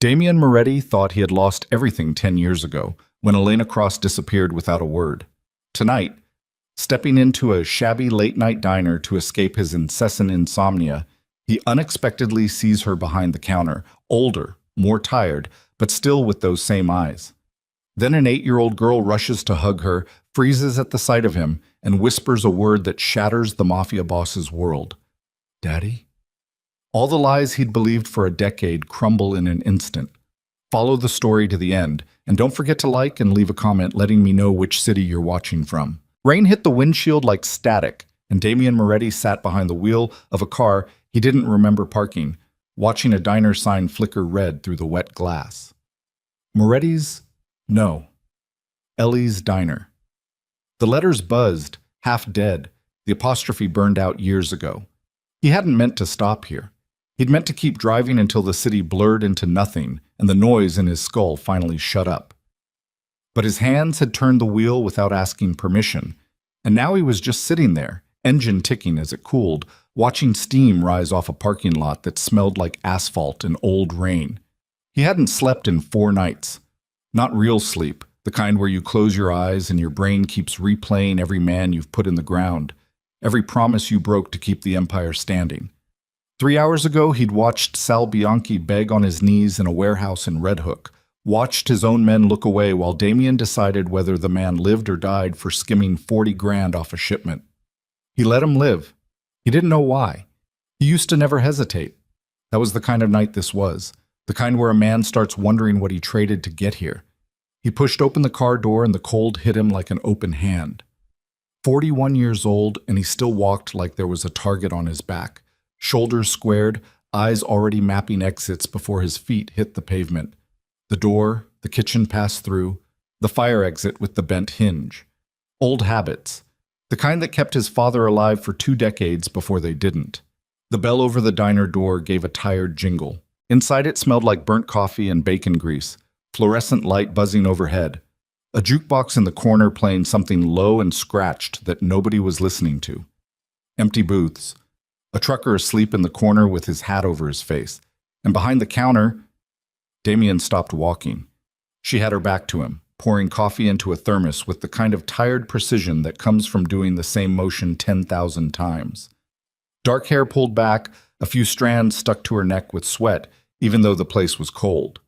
Damian Moretti thought he had lost everything 10 years ago when Elena Cross disappeared without a word. Tonight, stepping into a shabby late-night diner to escape his incessant insomnia, he unexpectedly sees her behind the counter, older, more tired, but still with those same eyes. Then an 8-year-old girl rushes to hug her, freezes at the sight of him, and whispers a word that shatters the Mafia boss's world. "Daddy?" All the lies he'd believed for a decade crumble in an instant. Follow the story to the end, and don't forget to like and leave a comment letting me know which city you're watching from. Rain hit the windshield like static, and Damian Moretti sat behind the wheel of a car he didn't remember parking, watching a diner sign flicker red through the wet glass. Moretti's? No. Ellie's Diner. The letters buzzed, half dead, the apostrophe burned out years ago. He hadn't meant to stop here. He'd meant to keep driving until the city blurred into nothing and the noise in his skull finally shut up. But his hands had turned the wheel without asking permission, and now he was just sitting there, engine ticking as it cooled, watching steam rise off a parking lot that smelled like asphalt and old rain. He hadn't slept in 4 nights. Not real sleep, the kind where you close your eyes and your brain keeps replaying every man you've put in the ground, every promise you broke to keep the empire standing. 3 hours ago, he'd watched Sal Bianchi beg on his knees in a warehouse in Red Hook, watched his own men look away while Damian decided whether the man lived or died for skimming 40 grand off a shipment. He let him live. He didn't know why. He used to never hesitate. That was the kind of night this was, the kind where a man starts wondering what he traded to get here. He pushed open the car door and the cold hit him like an open hand. 41 years old, and he still walked like there was a target on his back. Shoulders squared, eyes already mapping exits before his feet hit the pavement. The door, the kitchen passed through, the fire exit with the bent hinge. Old habits, the kind that kept his father alive for 2 decades before they didn't. The bell over the diner door gave a tired jingle. Inside it smelled like burnt coffee and bacon grease, fluorescent light buzzing overhead. A jukebox in the corner playing something low and scratched that nobody was listening to. Empty booths. A trucker asleep in the corner with his hat over his face. And behind the counter, Damian stopped walking. She had her back to him, pouring coffee into a thermos with the kind of tired precision that comes from doing the same motion 10,000 times. Dark hair pulled back, a few strands stuck to her neck with sweat, even though the place was cold.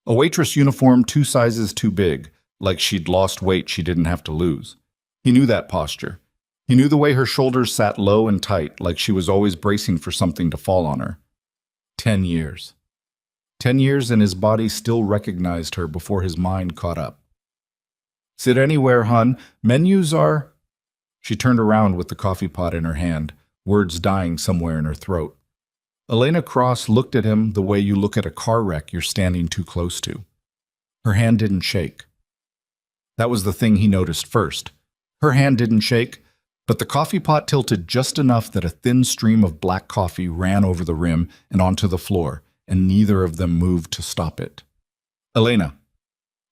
A waitress uniform 2 sizes too big, like she'd lost weight she didn't have to lose. He knew that posture. He knew the way her shoulders sat low and tight, like she was always bracing for something to fall on her. 10 years. 10 years and his body still recognized her before his mind caught up. "Sit anywhere, hun. Menus are—" She turned around with the coffee pot in her hand, words dying somewhere in her throat. Elena Cross looked at him the way you look at a car wreck you're standing too close to. Her hand didn't shake. That was the thing he noticed first. Her hand didn't shake, but the coffee pot tilted just enough that a thin stream of black coffee ran over the rim and onto the floor, and neither of them moved to stop it. Elena.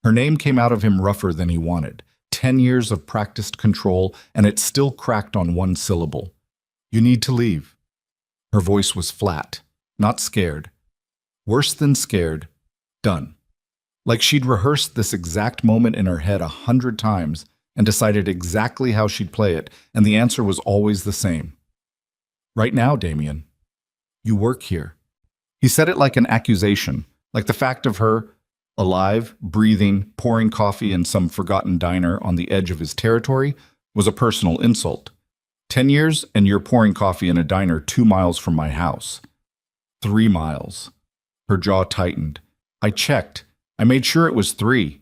Her name came out of him rougher than he wanted. 10 years of practiced control, and it still cracked on one syllable. "You need to leave." Her voice was flat, not scared. Worse than scared, done. Like she'd rehearsed this exact moment in her head 100 times and decided exactly how she'd play it, and the answer was always the same. "Right now, Damian. You work here." He said it like an accusation, like the fact of her, alive, breathing, pouring coffee in some forgotten diner on the edge of his territory, was a personal insult. 10 years, and you're pouring coffee in a diner 2 miles from my house. 3 miles. Her jaw tightened. I checked. I made sure it was 3.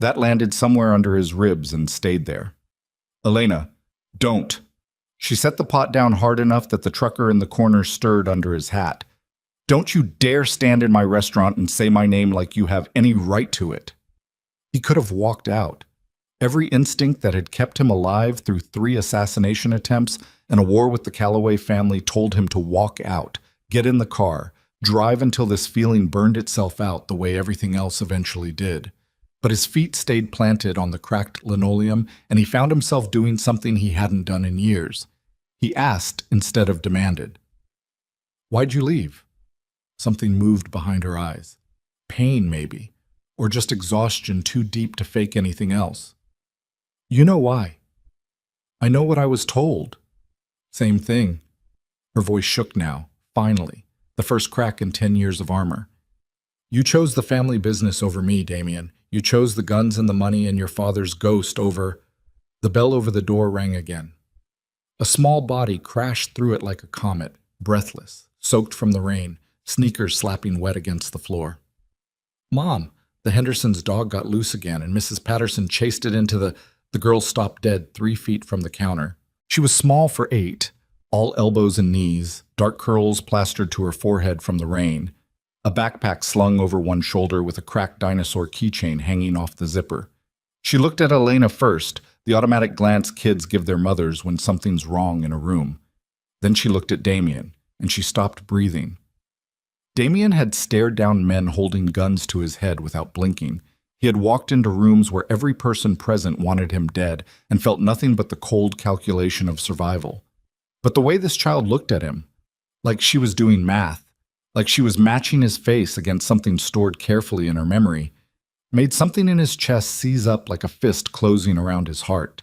That landed somewhere under his ribs and stayed there. "Elena, don't." She set the pot down hard enough that the trucker in the corner stirred under his hat. "Don't you dare stand in my restaurant and say my name like you have any right to it." He could have walked out. Every instinct that had kept him alive through 3 assassination attempts and a war with the Calloway family told him to walk out, get in the car, drive until this feeling burned itself out the way everything else eventually did. But his feet stayed planted on the cracked linoleum, and he found himself doing something he hadn't done in years. He asked instead of demanded. "Why'd you leave?" Something moved behind her eyes. pain, maybe, or just exhaustion too deep to fake anything else. You know why? I know what I was told. Same thing. Her voice shook now, finally, the first crack in 10 years of armor. You chose the family business over me, Damien. You chose the guns and the money and your father's ghost over... The bell over the door rang again. A small body crashed through it like a comet, breathless, soaked from the rain, sneakers slapping wet against the floor. Mom, the Hendersons' dog got loose again, and Mrs. Patterson chased it into the... The girl stopped dead 3 feet from the counter. She was small for 8, all elbows and knees, dark curls plastered to her forehead from the rain, a backpack slung over one shoulder with a cracked dinosaur keychain hanging off the zipper. She looked at Elena first, the automatic glance kids give their mothers when something's wrong in a room. Then she looked at Damien, and she stopped breathing. Damien had stared down men holding guns to his head without blinking. He had walked into rooms where every person present wanted him dead and felt nothing but the cold calculation of survival. But the way this child looked at him, like she was doing math, like she was matching his face against something stored carefully in her memory, made something in his chest seize up like a fist closing around his heart.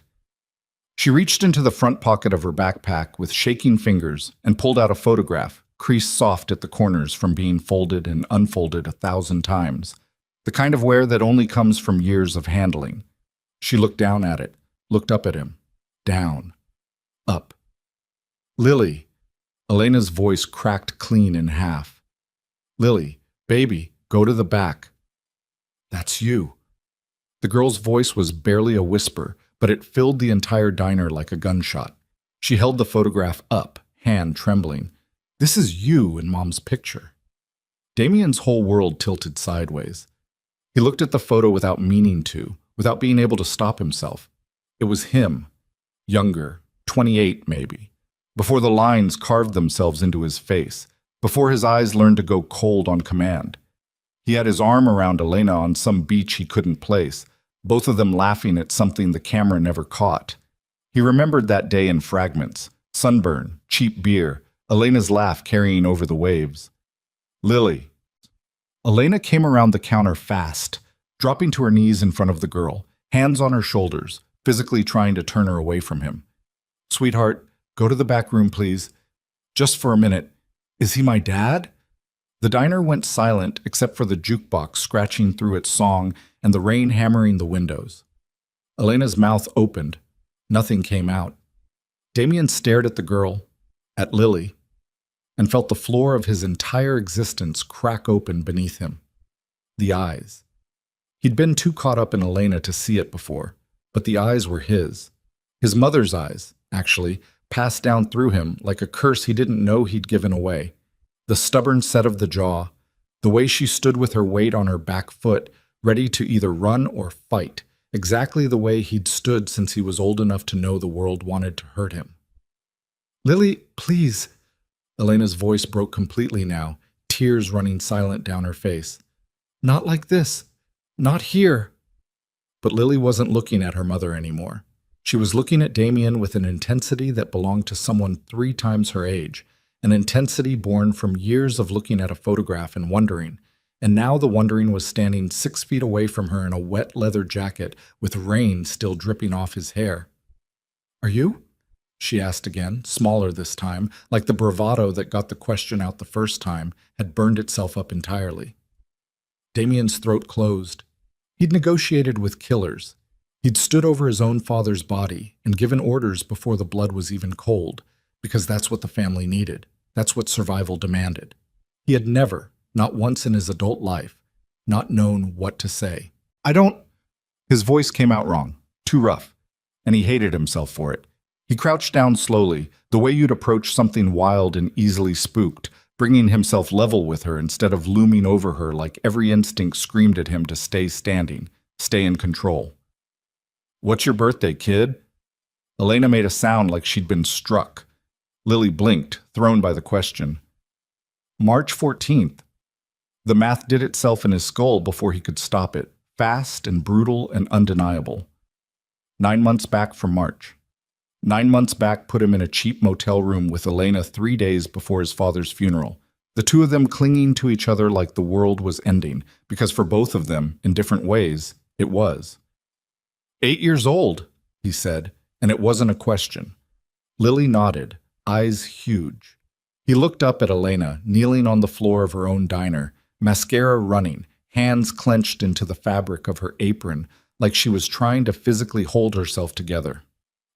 She reached into the front pocket of her backpack with shaking fingers and pulled out a photograph, creased soft at the corners from being folded and unfolded 1,000 times. The kind of wear that only comes from years of handling. She looked down at it, looked up at him. Down. Up. Lily. Elena's voice cracked clean in half. Lily, baby, go to the back. That's you. The girl's voice was barely a whisper, but it filled the entire diner like a gunshot. She held the photograph up, hand trembling. This is you in Mom's picture. Damien's whole world tilted sideways. He looked at the photo without meaning to, without being able to stop himself. It was him, younger, 28 maybe, before the lines carved themselves into his face, before his eyes learned to go cold on command. He had his arm around Elena on some beach he couldn't place, both of them laughing at something the camera never caught. He remembered that day in fragments, sunburn, cheap beer, Elena's laugh carrying over the waves. Lily. Elena came around the counter fast, dropping to her knees in front of the girl, hands on her shoulders, physically trying to turn her away from him. Sweetheart, go to the back room, please. Just for a minute. Is he my dad? The diner went silent except for the jukebox scratching through its song and the rain hammering the windows. Elena's mouth opened. Nothing came out. Damien stared at the girl, at Lily, and felt the floor of his entire existence crack open beneath him. The eyes. He'd been too caught up in Elena to see it before, but the eyes were his. His mother's eyes, actually, passed down through him like a curse he didn't know he'd given away. The stubborn set of the jaw, the way she stood with her weight on her back foot, ready to either run or fight, exactly the way he'd stood since he was old enough to know the world wanted to hurt him. Lily, please. Elena's voice broke completely now, tears running silent down her face. Not like this. Not here. But Lily wasn't looking at her mother anymore. She was looking at Damien with an intensity that belonged to someone 3 times her age, an intensity born from years of looking at a photograph and wondering, and now the wondering was standing 6 feet away from her in a wet leather jacket with rain still dripping off his hair. Are you? She asked again, smaller this time, like the bravado that got the question out the first time had burned itself up entirely. Damien's throat closed. He'd negotiated with killers. He'd stood over his own father's body and given orders before the blood was even cold, because that's what the family needed. That's what survival demanded. He had never, not once in his adult life, not known what to say. I don't... His voice came out wrong, too rough, and he hated himself for it. He crouched down slowly, the way you'd approach something wild and easily spooked, bringing himself level with her instead of looming over her like every instinct screamed at him to stay standing, stay in control. What's your birthday, kid? Elena made a sound like she'd been struck. Lily blinked, thrown by the question. March 14th. The math did itself in his skull before he could stop it, fast and brutal and undeniable. 9 months back from March. 9 months back put him in a cheap motel room with Elena 3 days before his father's funeral. The two of them clinging to each other like the world was ending, because for both of them, in different ways, it was. 8 years old, he said, and it wasn't a question. Lily nodded, eyes huge. He looked up at Elena, kneeling on the floor of her own diner, mascara running, hands clenched into the fabric of her apron, like she was trying to physically hold herself together.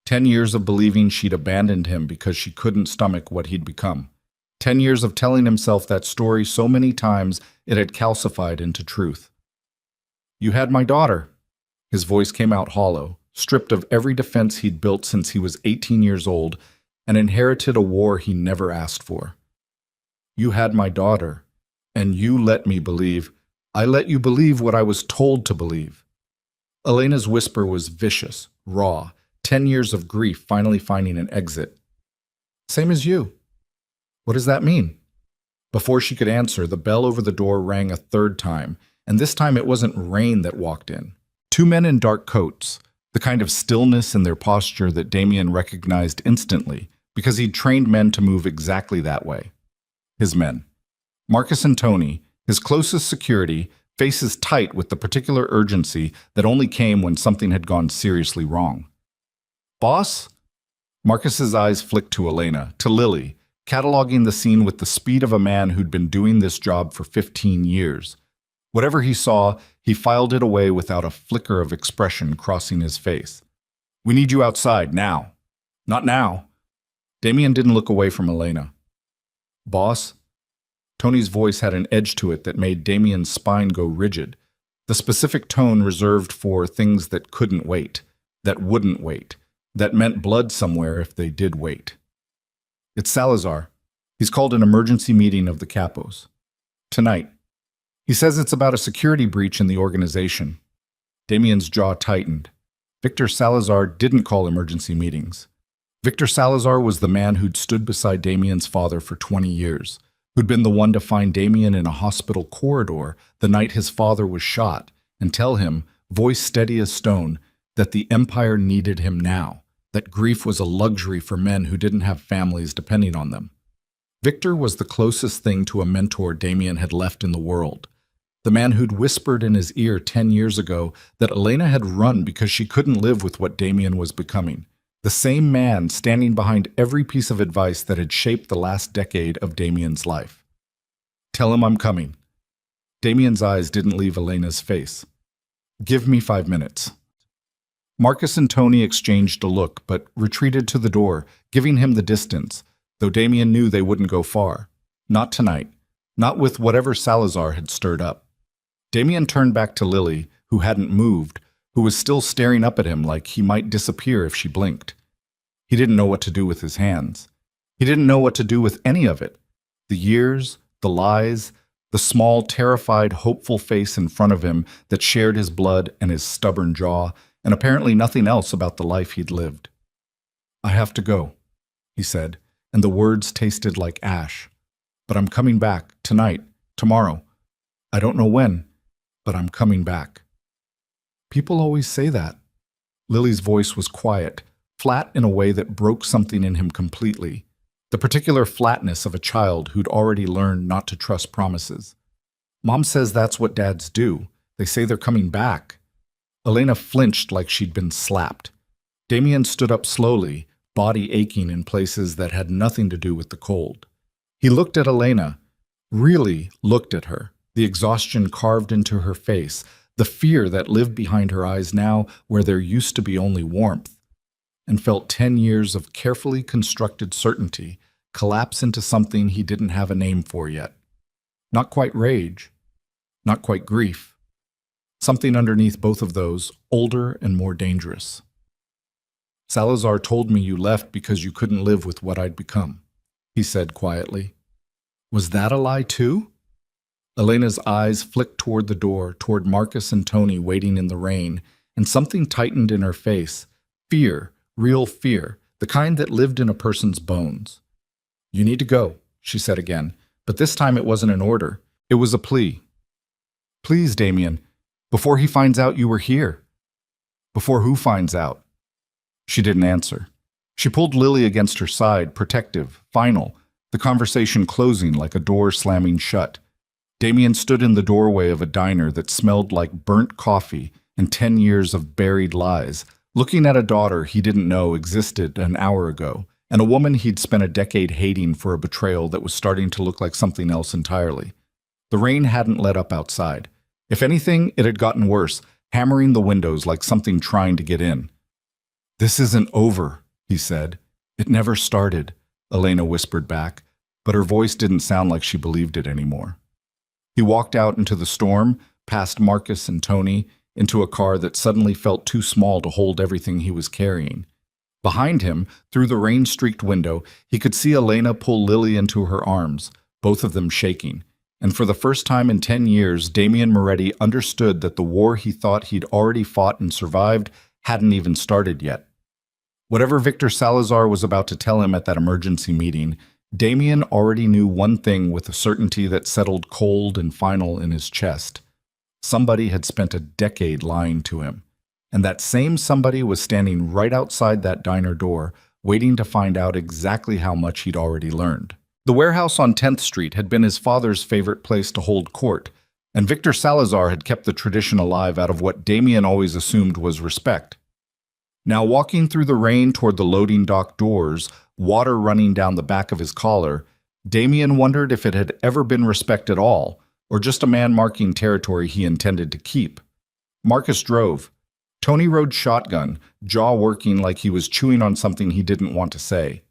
10 years of believing she'd abandoned him because she couldn't stomach what he'd become. 10 years of telling himself that story so many times it had calcified into truth. You had my daughter. His voice came out hollow, stripped of every defense he'd built since he was 18 years old and inherited a war he never asked for. You had my daughter, and you let me believe. I let you believe what I was told to believe. Elena's whisper was vicious, raw, 10 years of grief finally finding an exit. Same as you. What does that mean? Before she could answer, the bell over the door rang a third time, and this time it wasn't Rain that walked in. Two men in dark coats, the kind of stillness in their posture that Damien recognized instantly, because he'd trained men to move exactly that way. His men. Marcus and Tony, his closest security, faces tight with the particular urgency that only came when something had gone seriously wrong. Boss? Marcus's eyes flicked to Elena, to Lily, cataloging the scene with the speed of a man who'd been doing this job for 15 years. Whatever he saw, he filed it away without a flicker of expression crossing his face. We need you outside, now. Not now. Damien didn't look away from Elena. Boss? Tony's voice had an edge to it that made Damien's spine go rigid, the specific tone reserved for things that couldn't wait, that wouldn't wait, that meant blood somewhere if they did wait. It's Salazar. He's called an emergency meeting of the capos. Tonight. He says it's about a security breach in the organization. Damien's jaw tightened. Victor Salazar didn't call emergency meetings. Victor Salazar was the man who'd stood beside Damien's father for 20 years, who'd been the one to find Damien in a hospital corridor the night his father was shot and tell him, voice steady as stone, that the Empire needed him now, that grief was a luxury for men who didn't have families depending on them. Victor was the closest thing to a mentor Damien had left in the world, the man who'd whispered in his ear 10 years ago that Elena had run because she couldn't live with what Damien was becoming, the same man standing behind every piece of advice that had shaped the last decade of Damien's life. Tell him I'm coming. Damien's eyes didn't leave Elena's face. Give me 5 minutes. Marcus and Tony exchanged a look, but retreated to the door, giving him the distance, though Damien knew they wouldn't go far. Not tonight. Not with whatever Salazar had stirred up. Damien turned back to Lily, who hadn't moved, who was still staring up at him like he might disappear if she blinked. He didn't know what to do with his hands. He didn't know what to do with any of it. The years, the lies, the small, terrified, hopeful face in front of him that shared his blood and his stubborn jaw, and apparently nothing else about the life he'd lived. I have to go, he said, and the words tasted like ash. But I'm coming back, tonight, tomorrow. I don't know when, but I'm coming back. People always say that. Lily's voice was quiet, flat in a way that broke something in him completely, the particular flatness of a child who'd already learned not to trust promises. Mom says that's what dads do. They say they're coming back. Elena flinched like she'd been slapped. Damien stood up slowly, body aching in places that had nothing to do with the cold. He looked at Elena, really looked at her, the exhaustion carved into her face, the fear that lived behind her eyes now where there used to be only warmth, and felt 10 years of carefully constructed certainty collapse into something he didn't have a name for yet. Not quite rage, not quite grief. Something underneath both of those, older and more dangerous. Salazar told me you left because you couldn't live with what I'd become, he said quietly. Was that a lie too? Elena's eyes flicked toward the door, toward Marcus and Tony waiting in the rain, and something tightened in her face. Fear, real fear, the kind that lived in a person's bones. You need to go, she said again, but this time it wasn't an order. It was a plea. Please, Damien. Before he finds out you were here. Before who finds out? She didn't answer. She pulled Lily against her side, protective, final, the the conversation closing like a door slamming shut. Damien stood in the doorway of a diner that smelled like burnt coffee and 10 years of buried lies, looking at a daughter he didn't know existed an hour ago, and a woman he'd spent a decade hating for a betrayal that was starting to look like something else entirely. The rain hadn't let up outside. If anything, it had gotten worse, hammering the windows like something trying to get in. "This isn't over," he said. "It never started," Elena whispered back, but her voice didn't sound like she believed it anymore. He walked out into the storm, past Marcus and Tony, into a car that suddenly felt too small to hold everything he was carrying. Behind him, through the rain-streaked window, he could see Elena pull Lily into her arms, both of them shaking. And for the first time in 10 years, Damien Moretti understood that the war he thought he'd already fought and survived hadn't even started yet. Whatever Victor Salazar was about to tell him at that emergency meeting, Damien already knew one thing with a certainty that settled cold and final in his chest. Somebody had spent a decade lying to him, and that same somebody was standing right outside that diner door, waiting to find out exactly how much he'd already learned. The warehouse on 10th Street had been his father's favorite place to hold court, and Victor Salazar had kept the tradition alive out of what Damien always assumed was respect. Now walking through the rain toward the loading dock doors, water running down the back of his collar, Damien wondered if it had ever been respect at all, or just a man marking territory he intended to keep. Marcus drove. Tony rode shotgun, jaw working like he was chewing on something he didn't want to say.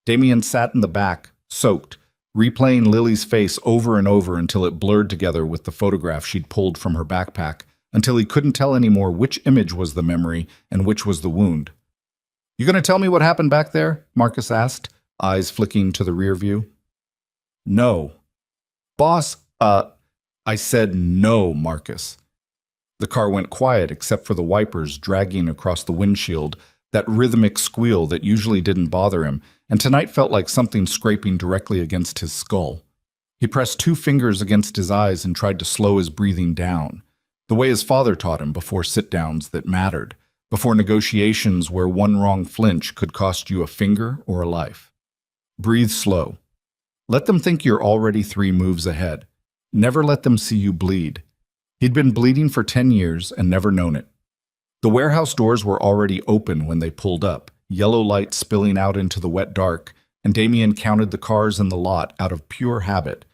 Damien sat in the back, soaked, replaying Lily's face over and over until it blurred together with the photograph she'd pulled from her backpack, until he couldn't tell anymore which image was the memory and which was the wound. "You gonna tell me what happened back there?" Marcus asked, eyes flicking to the rear view. "No." "Boss, I said no, Marcus." The car went quiet except for the wipers dragging across the windshield, that rhythmic squeal that usually didn't bother him, and tonight felt like something scraping directly against his skull. He pressed 2 fingers against his eyes and tried to slow his breathing down, the way his father taught him before sit-downs that mattered, before negotiations where one wrong flinch could cost you a finger or a life. Breathe slow. Let them think you're already 3 moves ahead. Never let them see you bleed. He'd been bleeding for 10 years and never known it. The warehouse doors were already open when they pulled up, yellow light spilling out into the wet dark, and Damien counted the cars in the lot out of pure habit.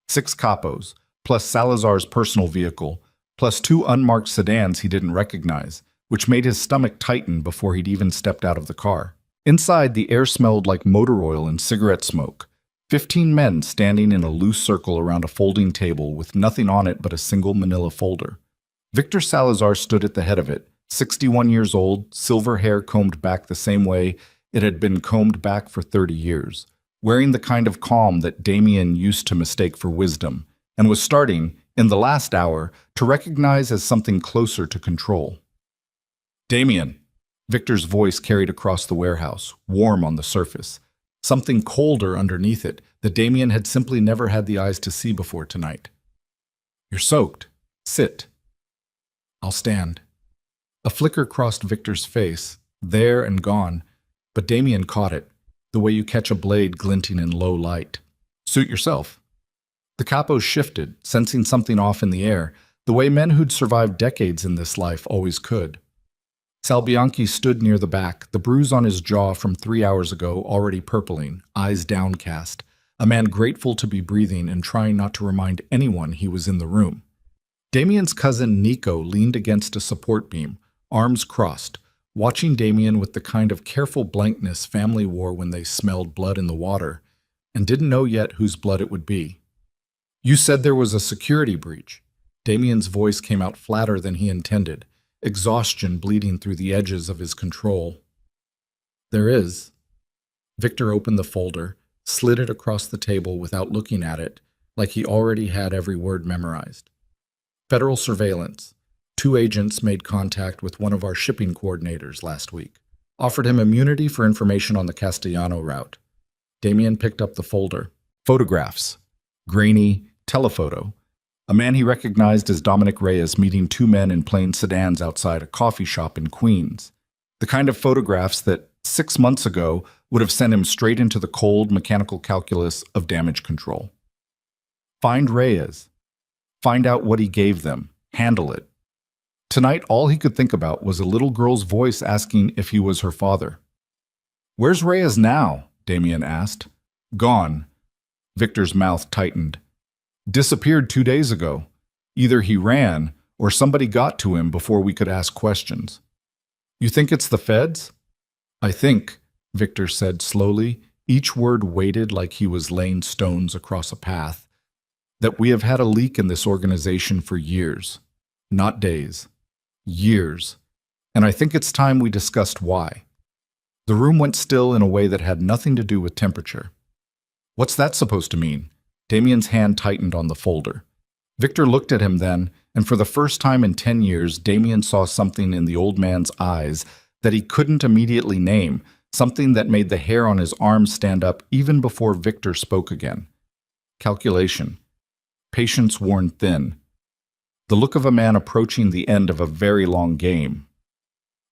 6 capos, plus Salazar's personal vehicle, plus 2 unmarked sedans he didn't recognize, which made his stomach tighten before he'd even stepped out of the car. Inside, the air smelled like motor oil and cigarette smoke. 15 men standing in a loose circle around a folding table with nothing on it but a single manila folder. Victor Salazar stood at the head of it, 61 years old, silver hair combed back the same way it had been combed back for 30 years, wearing the kind of calm that Damien used to mistake for wisdom, and was starting, in the last hour, to recognize as something closer to control. "Damien," Victor's voice carried across the warehouse, warm on the surface, something colder underneath it that Damien had simply never had the eyes to see before tonight. "You're soaked. Sit." "I'll stand." A flicker crossed Victor's face, there and gone, but Damien caught it, the way you catch a blade glinting in low light. "Suit yourself." The capos shifted, sensing something off in the air, the way men who'd survived decades in this life always could. Salbianchi stood near the back, the bruise on his jaw from 3 hours ago already purpling, eyes downcast, a man grateful to be breathing and trying not to remind anyone he was in the room. Damien's cousin Nico leaned against a support beam, arms crossed, watching Damien with the kind of careful blankness family wore when they smelled blood in the water, and didn't know yet whose blood it would be. "You said there was a security breach." Damien's voice came out flatter than he intended, exhaustion bleeding through the edges of his control. "There is." Victor opened the folder, slid it across the table without looking at it, like he already had every word memorized. "Federal surveillance. 2 agents made contact with one of our shipping coordinators last week. Offered him immunity for information on the Castellano route." Damien picked up the folder. Photographs. Grainy, telephoto. A man he recognized as Dominic Reyes meeting 2 men in plain sedans outside a coffee shop in Queens. The kind of photographs that, 6 months ago, would have sent him straight into the cold, mechanical calculus of damage control. Find Reyes. Find out what he gave them. Handle it. Tonight, all he could think about was a little girl's voice asking if he was her father. "Where's Reyes now?" Damien asked. "Gone." Victor's mouth tightened. "Disappeared 2 days ago. Either he ran, or somebody got to him before we could ask questions." "You think it's the feds?" "I think," Victor said slowly, each word weighted like he was laying stones across a path, "that we have had a leak in this organization for years. Not days. Years. And I think it's time we discussed why." The room went still in a way that had nothing to do with temperature. "What's that supposed to mean?" Damien's hand tightened on the folder. Victor looked at him then, and for the first time in 10 years, Damien saw something in the old man's eyes that he couldn't immediately name, something that made the hair on his arms stand up even before Victor spoke again. Calculation. Patience worn thin. The look of a man approaching the end of a very long game.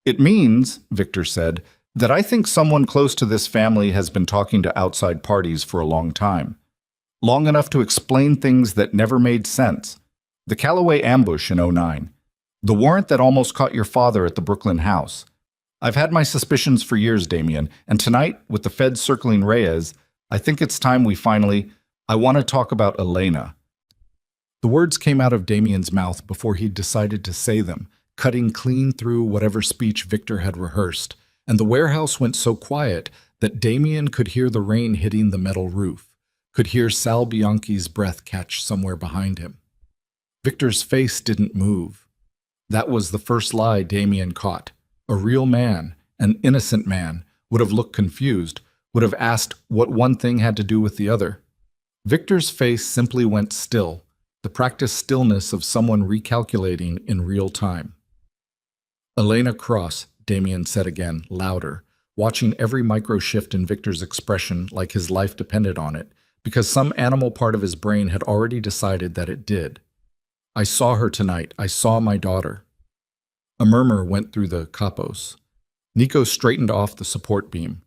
"It means," Victor said, "that I think someone close to this family has been talking to outside parties for a long time. Long enough to explain things that never made sense. The Callaway ambush in '09. The warrant that almost caught your father at the Brooklyn house. I've had my suspicions for years, Damien, and tonight, with the feds circling Reyes, I think it's time we I want to talk about Elena." The words came out of Damien's mouth before he'd decided to say them, cutting clean through whatever speech Victor had rehearsed, and the warehouse went so quiet that Damien could hear the rain hitting the metal roof, could hear Sal Bianchi's breath catch somewhere behind him. Victor's face didn't move. That was the first lie Damien caught. A real man, an innocent man, would have looked confused, would have asked what one thing had to do with the other. Victor's face simply went still, the practiced stillness of someone recalculating in real time. "Elena Cross," Damien said again, louder, watching every micro shift in Victor's expression like his life depended on it, because some animal part of his brain had already decided that it did. "I saw her tonight. I saw my daughter." A murmur went through the capos. Nico straightened off the support beam.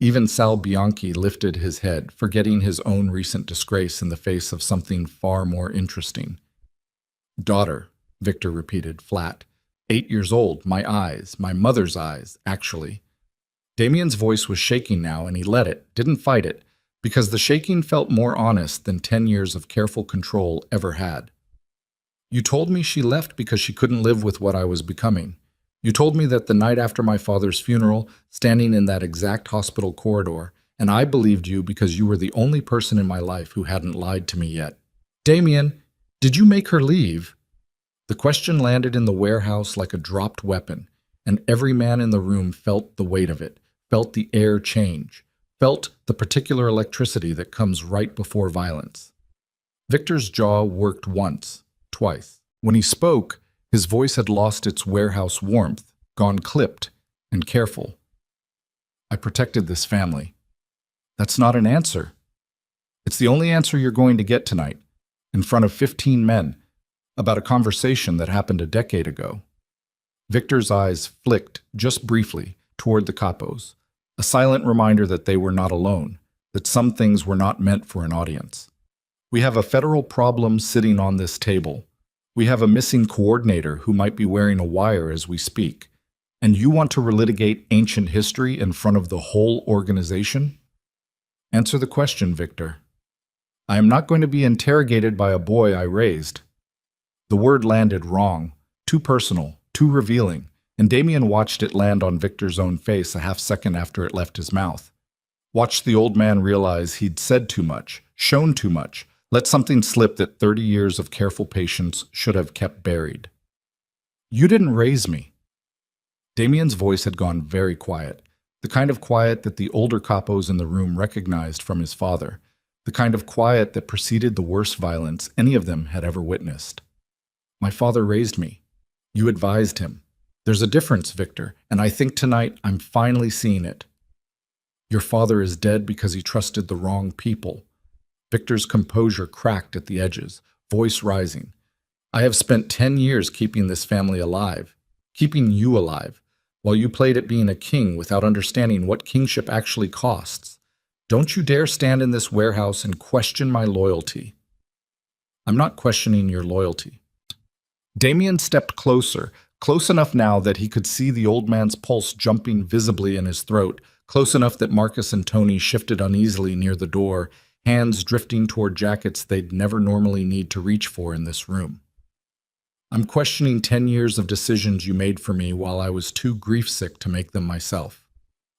Even Sal Bianchi lifted his head, forgetting his own recent disgrace in the face of something far more interesting. "Daughter," Victor repeated, flat. 8 years old, my eyes, my mother's eyes, actually. Damien's voice was shaking now, and he let it, didn't fight it, because the shaking felt more honest than 10 years of careful control ever had. "You told me she left because she couldn't live with what I was becoming. You told me that the night after my father's funeral, standing in that exact hospital corridor, and I believed you because you were the only person in my life who hadn't lied to me yet. Damien, did you make her leave?" The question landed in the warehouse like a dropped weapon, and every man in the room felt the weight of it, felt the air change, felt the particular electricity that comes right before violence. Victor's jaw worked once, twice. When he spoke, his voice had lost its warehouse warmth, gone clipped and careful. "I protected this family." That's not an answer. It's the only answer you're going to get tonight, in front of 15 men, about a conversation that happened a decade ago. Victor's eyes flicked, just briefly, toward the capos, a silent reminder that they were not alone, that some things were not meant for an audience. "We have a federal problem sitting on this table. We have a missing coordinator who might be wearing a wire as we speak. And you want to relitigate ancient history in front of the whole organization?" Answer the question, Victor. "I am not going to be interrogated by a boy I raised." The word landed wrong, too personal, too revealing, and Damien watched it land on Victor's own face a half second after it left his mouth. Watched the old man realize he'd said too much, shown too much, let something slip that 30 years of careful patience should have kept buried. "You didn't raise me." Damien's voice had gone very quiet, the kind of quiet that the older capos in the room recognized from his father, the kind of quiet that preceded the worst violence any of them had ever witnessed. "My father raised me. You advised him. There's a difference, Victor, and I think tonight I'm finally seeing it. Your father is dead because he trusted the wrong people." Victor's composure cracked at the edges, voice rising. "I have spent 10 years keeping this family alive, keeping you alive, while you played at being a king without understanding what kingship actually costs. Don't you dare stand in this warehouse and question my loyalty. I'm not questioning your loyalty. Damien stepped closer, close enough now that he could see the old man's pulse jumping visibly in his throat, close enough that Marcus and Tony shifted uneasily near the door, hands drifting toward jackets they'd never normally need to reach for in this room. I'm questioning 10 years of decisions you made for me while I was too grief-sick to make them myself.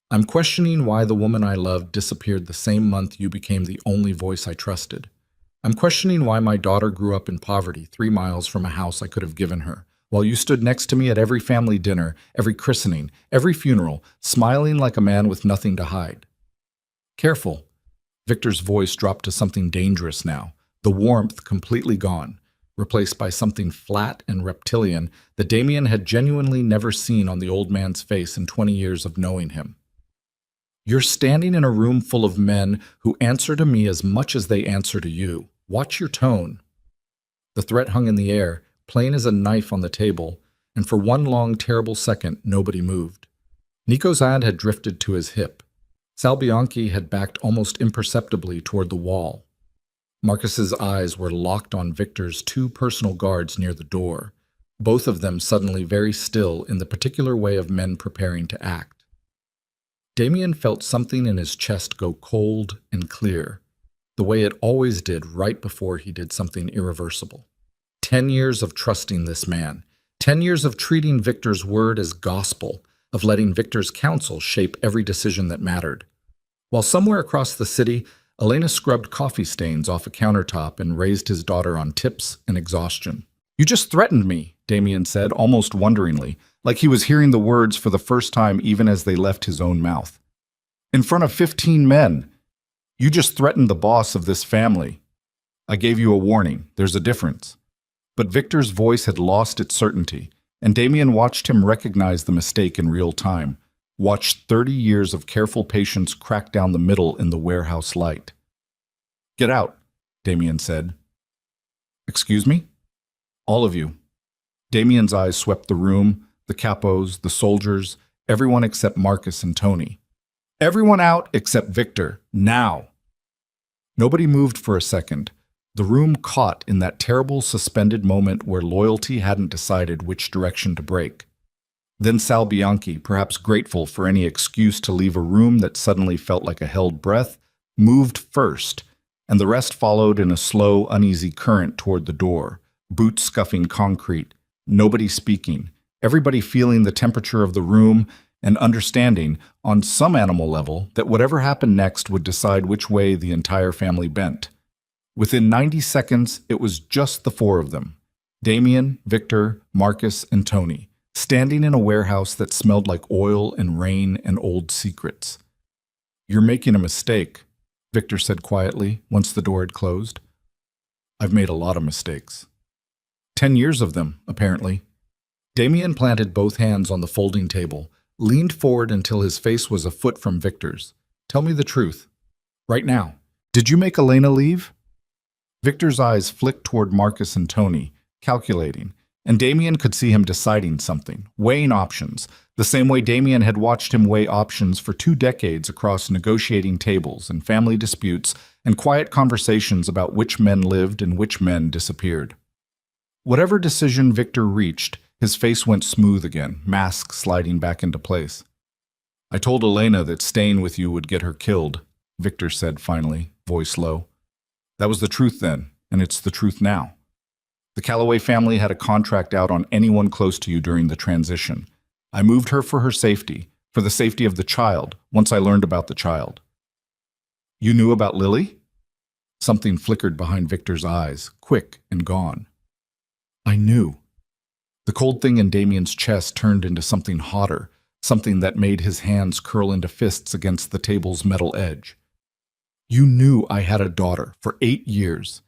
I'm questioning why the woman I loved disappeared the same month you became the only voice I trusted. I'm questioning why my daughter grew up in poverty 3 miles from a house I could have given her, while you stood next to me at every family dinner, every christening, every funeral, smiling like a man with nothing to hide. Careful. Victor's voice dropped to something dangerous now, the warmth completely gone, replaced by something flat and reptilian that Damien had genuinely never seen on the old man's face in 20 years of knowing him. You're standing in a room full of men who answer to me as much as they answer to you. Watch your tone. The threat hung in the air, plain as a knife on the table, and for one long, terrible second, nobody moved. Nico's hand had drifted to his hip. Sal Bianchi had backed almost imperceptibly toward the wall. Marcus's eyes were locked on Victor's 2 personal guards near the door, both of them suddenly very still in the particular way of men preparing to act. Damien felt something in his chest go cold and clear, the way it always did right before he did something irreversible. 10 years of trusting this man, 10 years of treating Victor's word as gospel, of letting Victor's counsel shape every decision that mattered. While somewhere across the city, Elena scrubbed coffee stains off a countertop and raised his daughter on tips and exhaustion. You just threatened me, Damien said, almost wonderingly, like he was hearing the words for the first time even as they left his own mouth. In front of 15 men. You just threatened the boss of this family. I gave you a warning. There's a difference. But Victor's voice had lost its certainty, and Damien watched him recognize the mistake in real time, watched 30 years of careful patience crack down the middle in the warehouse light. Get out, Damien said. Excuse me? All of you. Damien's eyes swept the room, the capos, the soldiers, everyone except Marcus and Tony. Everyone out except Victor, now. Nobody moved for a second. The room caught in that terrible suspended moment where loyalty hadn't decided which direction to break. Then Sal Bianchi, perhaps grateful for any excuse to leave a room that suddenly felt like a held breath, moved first, and the rest followed in a slow, uneasy current toward the door, boots scuffing concrete, nobody speaking, everybody feeling the temperature of the room and understanding, on some animal level, that whatever happened next would decide which way the entire family bent. Within 90 seconds, it was just the 4 of them, Damien, Victor, Marcus, and Tony, standing in a warehouse that smelled like oil and rain and old secrets. You're making a mistake, Victor said quietly once the door had closed. I've made a lot of mistakes. 10 years of them, apparently. Damien planted both hands on the folding table, leaned forward until his face was a foot from Victor's. Tell me the truth. Right now. Did you make Elena leave? Victor's eyes flicked toward Marcus and Tony, calculating, and Damien could see him deciding something, weighing options, the same way Damien had watched him weigh options for 2 decades across negotiating tables and family disputes and quiet conversations about which men lived and which men disappeared. Whatever decision Victor reached, his face went smooth again, mask sliding back into place. I told Elena that staying with you would get her killed, Victor said finally, voice low. That was the truth then, and it's the truth now. The Calloway family had a contract out on anyone close to you during the transition. I moved her for her safety, for the safety of the child, once I learned about the child. You knew about Lily? Something flickered behind Victor's eyes, quick and gone. I knew. The cold thing in Damien's chest turned into something hotter, something that made his hands curl into fists against the table's metal edge. You knew I had a daughter for 8 years.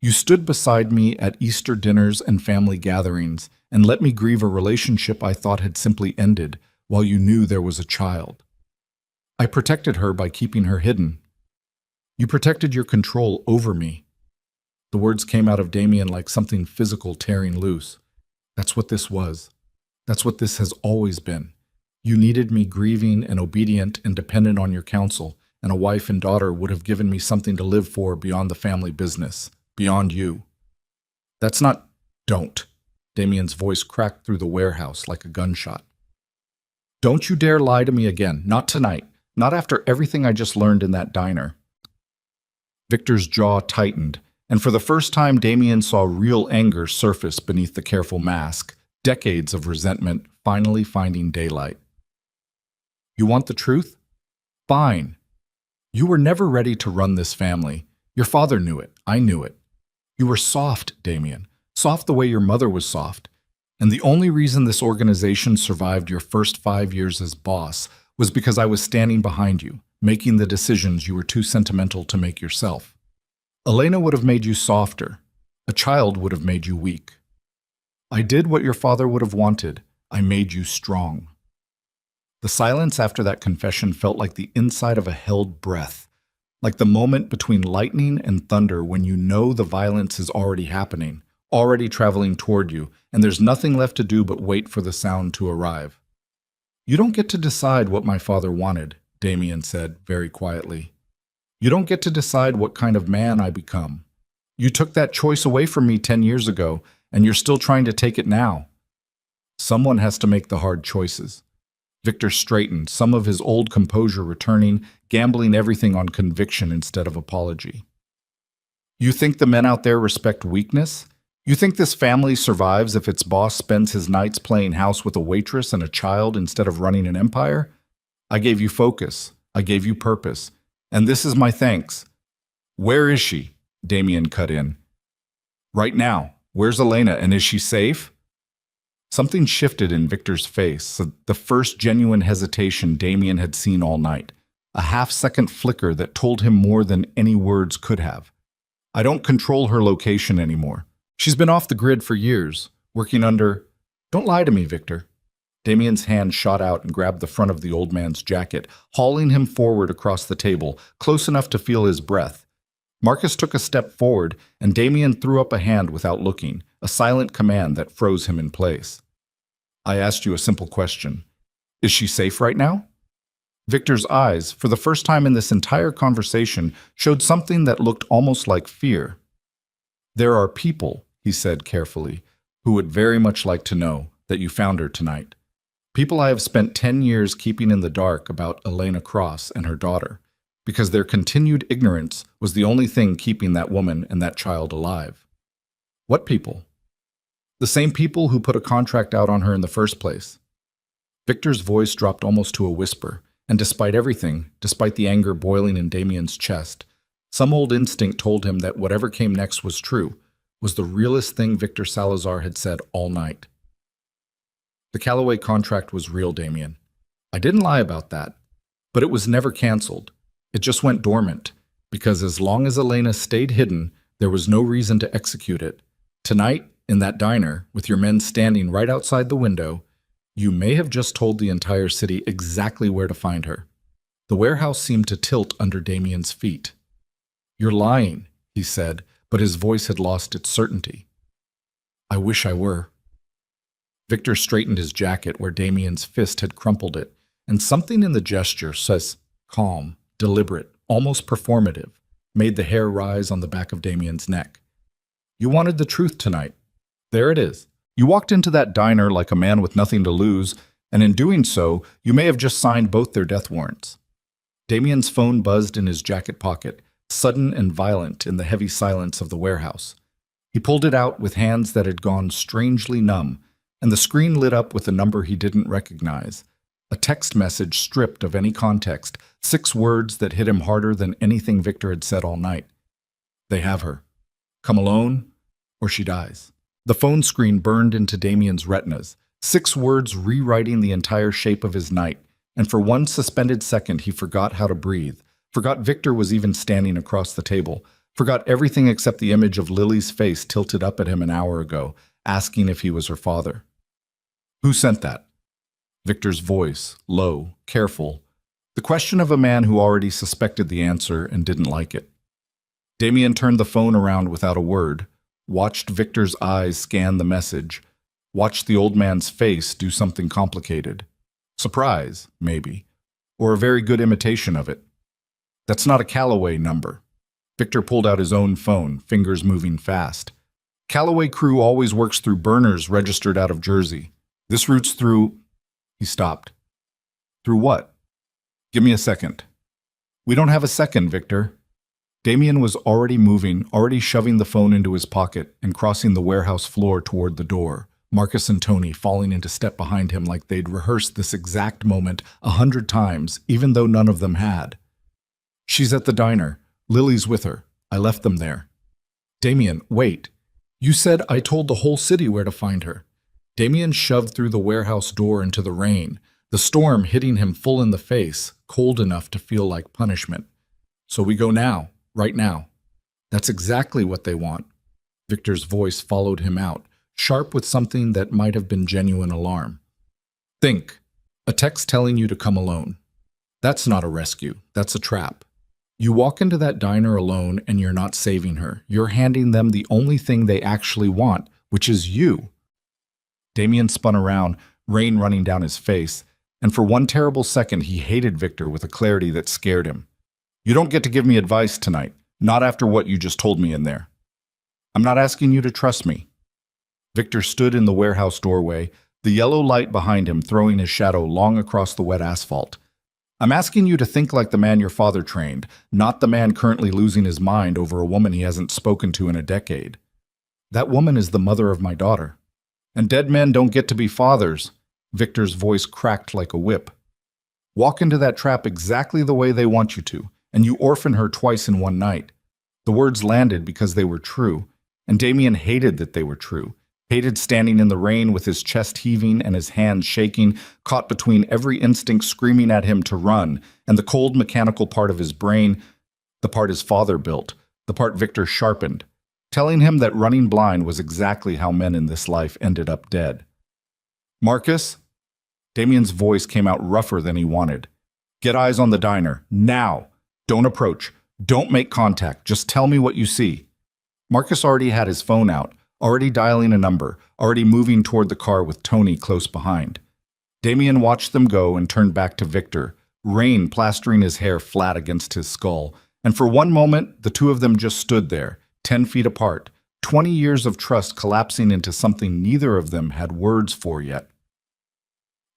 You stood beside me at Easter dinners and family gatherings and let me grieve a relationship I thought had simply ended while you knew there was a child. I protected her by keeping her hidden. You protected your control over me. The words came out of Damien like something physical tearing loose. That's what this was. That's what this has always been. You needed me grieving and obedient and dependent on your counsel, and a wife and daughter would have given me something to live for beyond the family business, beyond you. That's not... Don't. Damien's voice cracked through the warehouse like a gunshot. Don't you dare lie to me again. Not tonight. Not after everything I just learned in that diner. Victor's jaw tightened, and for the first time Damien saw real anger surface beneath the careful mask, decades of resentment finally finding daylight. You want the truth? Fine. You were never ready to run this family. Your father knew it. I knew it. You were soft, Damien. Soft the way your mother was soft. And the only reason this organization survived your first 5 years as boss was because I was standing behind you, making the decisions you were too sentimental to make yourself. Elena would have made you softer. A child would have made you weak. I did what your father would have wanted. I made you strong. The silence after that confession felt like the inside of a held breath, like the moment between lightning and thunder when you know the violence is already happening, already traveling toward you, and there's nothing left to do but wait for the sound to arrive. You don't get to decide what my father wanted, Damien said very quietly. You don't get to decide what kind of man I become. You took that choice away from me 10 years ago, and you're still trying to take it now. Someone has to make the hard choices. Victor straightened, some of his old composure returning, gambling everything on conviction instead of apology. You think the men out there respect weakness? You think this family survives if its boss spends his nights playing house with a waitress and a child instead of running an empire? I gave you focus. I gave you purpose. And this is my thanks. Where is she? Damien cut in. Right now. Where's Elena, and is she safe? Something shifted in Victor's face, the first genuine hesitation Damien had seen all night, a half-second flicker that told him more than any words could have. I don't control her location anymore. She's been off the grid for years, working under... Don't lie to me, Victor. Damien's hand shot out and grabbed the front of the old man's jacket, hauling him forward across the table, close enough to feel his breath. Marcus took a step forward, and Damien threw up a hand without looking, a silent command that froze him in place. I asked you a simple question. Is she safe right now? Victor's eyes, for the first time in this entire conversation, showed something that looked almost like fear. There are people, he said carefully, who would very much like to know that you found her tonight. People I have spent 10 years keeping in the dark about Elena Cross and her daughter, because their continued ignorance was the only thing keeping that woman and that child alive. What people? The same people who put a contract out on her in the first place. Victor's voice dropped almost to a whisper, and despite everything, despite the anger boiling in Damien's chest, some old instinct told him that whatever came next was true, was the realest thing Victor Salazar had said all night. The Callaway contract was real, Damien. I didn't lie about that, but it was never canceled. It just went dormant, because as long as Elena stayed hidden, there was no reason to execute it. Tonight, in that diner, with your men standing right outside the window, you may have just told the entire city exactly where to find her. The warehouse seemed to tilt under Damien's feet. You're lying, he said, but his voice had lost its certainty. I wish I were. Victor straightened his jacket where Damien's fist had crumpled it, and something in the gesture says calm, deliberate, almost performative, made the hair rise on the back of Damien's neck. You wanted the truth tonight. There it is. You walked into that diner like a man with nothing to lose, and in doing so, you may have just signed both their death warrants. Damien's phone buzzed in his jacket pocket, sudden and violent in the heavy silence of the warehouse. He pulled it out with hands that had gone strangely numb, and the screen lit up with a number he didn't recognize. A text message stripped of any context, 6 words that hit him harder than anything Victor had said all night. They have her. Come alone, or she dies. The phone screen burned into Damien's retinas, 6 words rewriting the entire shape of his night, and for one suspended second he forgot how to breathe, forgot Victor was even standing across the table, forgot everything except the image of Lily's face tilted up at him an hour ago, asking if he was her father. Who sent that? Victor's voice, low, careful, the question of a man who already suspected the answer and didn't like it. Damien turned the phone around without a word, watched Victor's eyes scan the message, watched the old man's face do something complicated. Surprise, maybe. Or a very good imitation of it. That's not a Callaway number. Victor pulled out his own phone, fingers moving fast. Callaway crew always works through burners registered out of Jersey. This route's through... He stopped. Through what? Give me a second. We don't have a second, Victor. Damien was already moving, already shoving the phone into his pocket and crossing the warehouse floor toward the door. Marcus and Tony falling into step behind him like they'd rehearsed this exact moment 100 times, even though none of them had. She's at the diner. Lily's with her. I left them there. Damien, wait. You said I told the whole city where to find her. Damien shoved through the warehouse door into the rain, the storm hitting him full in the face, cold enough to feel like punishment. So we go now, right now. That's exactly what they want. Victor's voice followed him out, sharp with something that might have been genuine alarm. Think. A text telling you to come alone. That's not a rescue. That's a trap. You walk into that diner alone and you're not saving her. You're handing them the only thing they actually want, which is you. Damien spun around, rain running down his face, and for one terrible second he hated Victor with a clarity that scared him. You don't get to give me advice tonight, not after what you just told me in there. I'm not asking you to trust me. Victor stood in the warehouse doorway, the yellow light behind him throwing his shadow long across the wet asphalt. I'm asking you to think like the man your father trained, not the man currently losing his mind over a woman he hasn't spoken to in a decade. That woman is the mother of my daughter. And dead men don't get to be fathers. Victor's voice cracked like a whip. Walk into that trap exactly the way they want you to, and you orphan her twice in one night. The words landed because they were true, and Damien hated that they were true. Hated standing in the rain with his chest heaving and his hands shaking, caught between every instinct screaming at him to run, and the cold mechanical part of his brain, the part his father built, the part Victor sharpened, telling him that running blind was exactly how men in this life ended up dead. Marcus? Damien's voice came out rougher than he wanted. Get eyes on the diner, now! Don't approach. Don't make contact. Just tell me what you see. Marcus already had his phone out, already dialing a number, already moving toward the car with Tony close behind. Damien watched them go and turned back to Victor, rain plastering his hair flat against his skull, and for one moment the two of them just stood there, 10 feet apart, 20 years of trust collapsing into something neither of them had words for yet.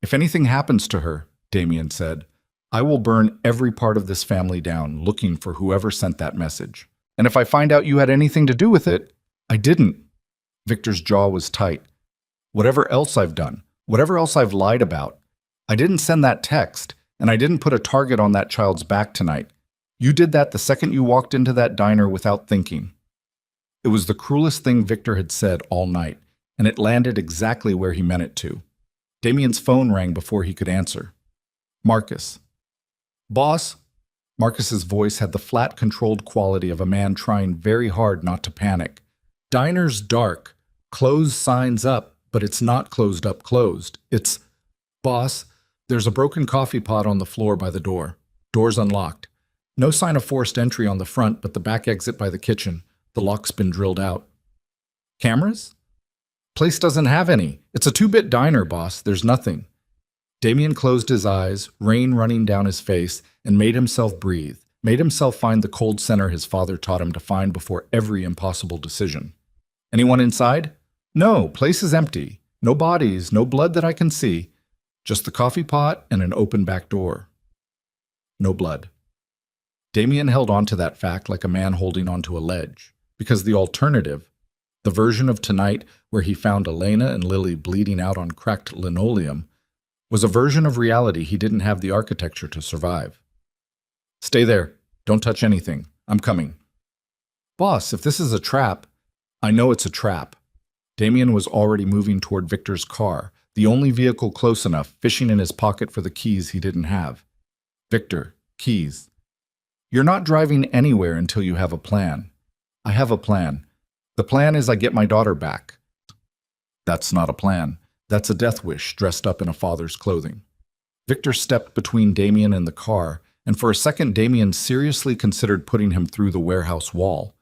If anything happens to her, Damien said, I will burn every part of this family down looking for whoever sent that message. And if I find out you had anything to do with it, I didn't. Victor's jaw was tight. Whatever else I've done, whatever else I've lied about, I didn't send that text, and I didn't put a target on that child's back tonight. You did that the second you walked into that diner without thinking. It was the cruelest thing Victor had said all night, and it landed exactly where he meant it to. Damien's phone rang before he could answer. Marcus. Boss? Marcus's voice had the flat, controlled quality of a man trying very hard not to panic. Diner's dark. Closed signs up, but it's not closed up closed. It's... Boss, there's a broken coffee pot on the floor by the door. Door's unlocked. No sign of forced entry on the front, but the back exit by the kitchen. The lock's been drilled out. Cameras? Place doesn't have any. It's a 2-bit diner, boss. There's nothing. Damien closed his eyes, rain running down his face, and made himself breathe, made himself find the cold center his father taught him to find before every impossible decision. Anyone inside? No, place is empty. No bodies, no blood that I can see. Just the coffee pot and an open back door. No blood. Damien held on to that fact like a man holding onto a ledge, because the alternative, the version of tonight where he found Elena and Lily bleeding out on cracked linoleum, was a version of reality he didn't have the architecture to survive. Stay there. Don't touch anything. I'm coming. Boss, if this is a trap... I know it's a trap. Damien was already moving toward Victor's car, the only vehicle close enough, fishing in his pocket for the keys he didn't have. Victor, keys. You're not driving anywhere until you have a plan. I have a plan. The plan is I get my daughter back. That's not a plan. That's a death wish dressed up in a father's clothing. Victor stepped between Damien and the car, and for a second Damien seriously considered putting him through the warehouse wall.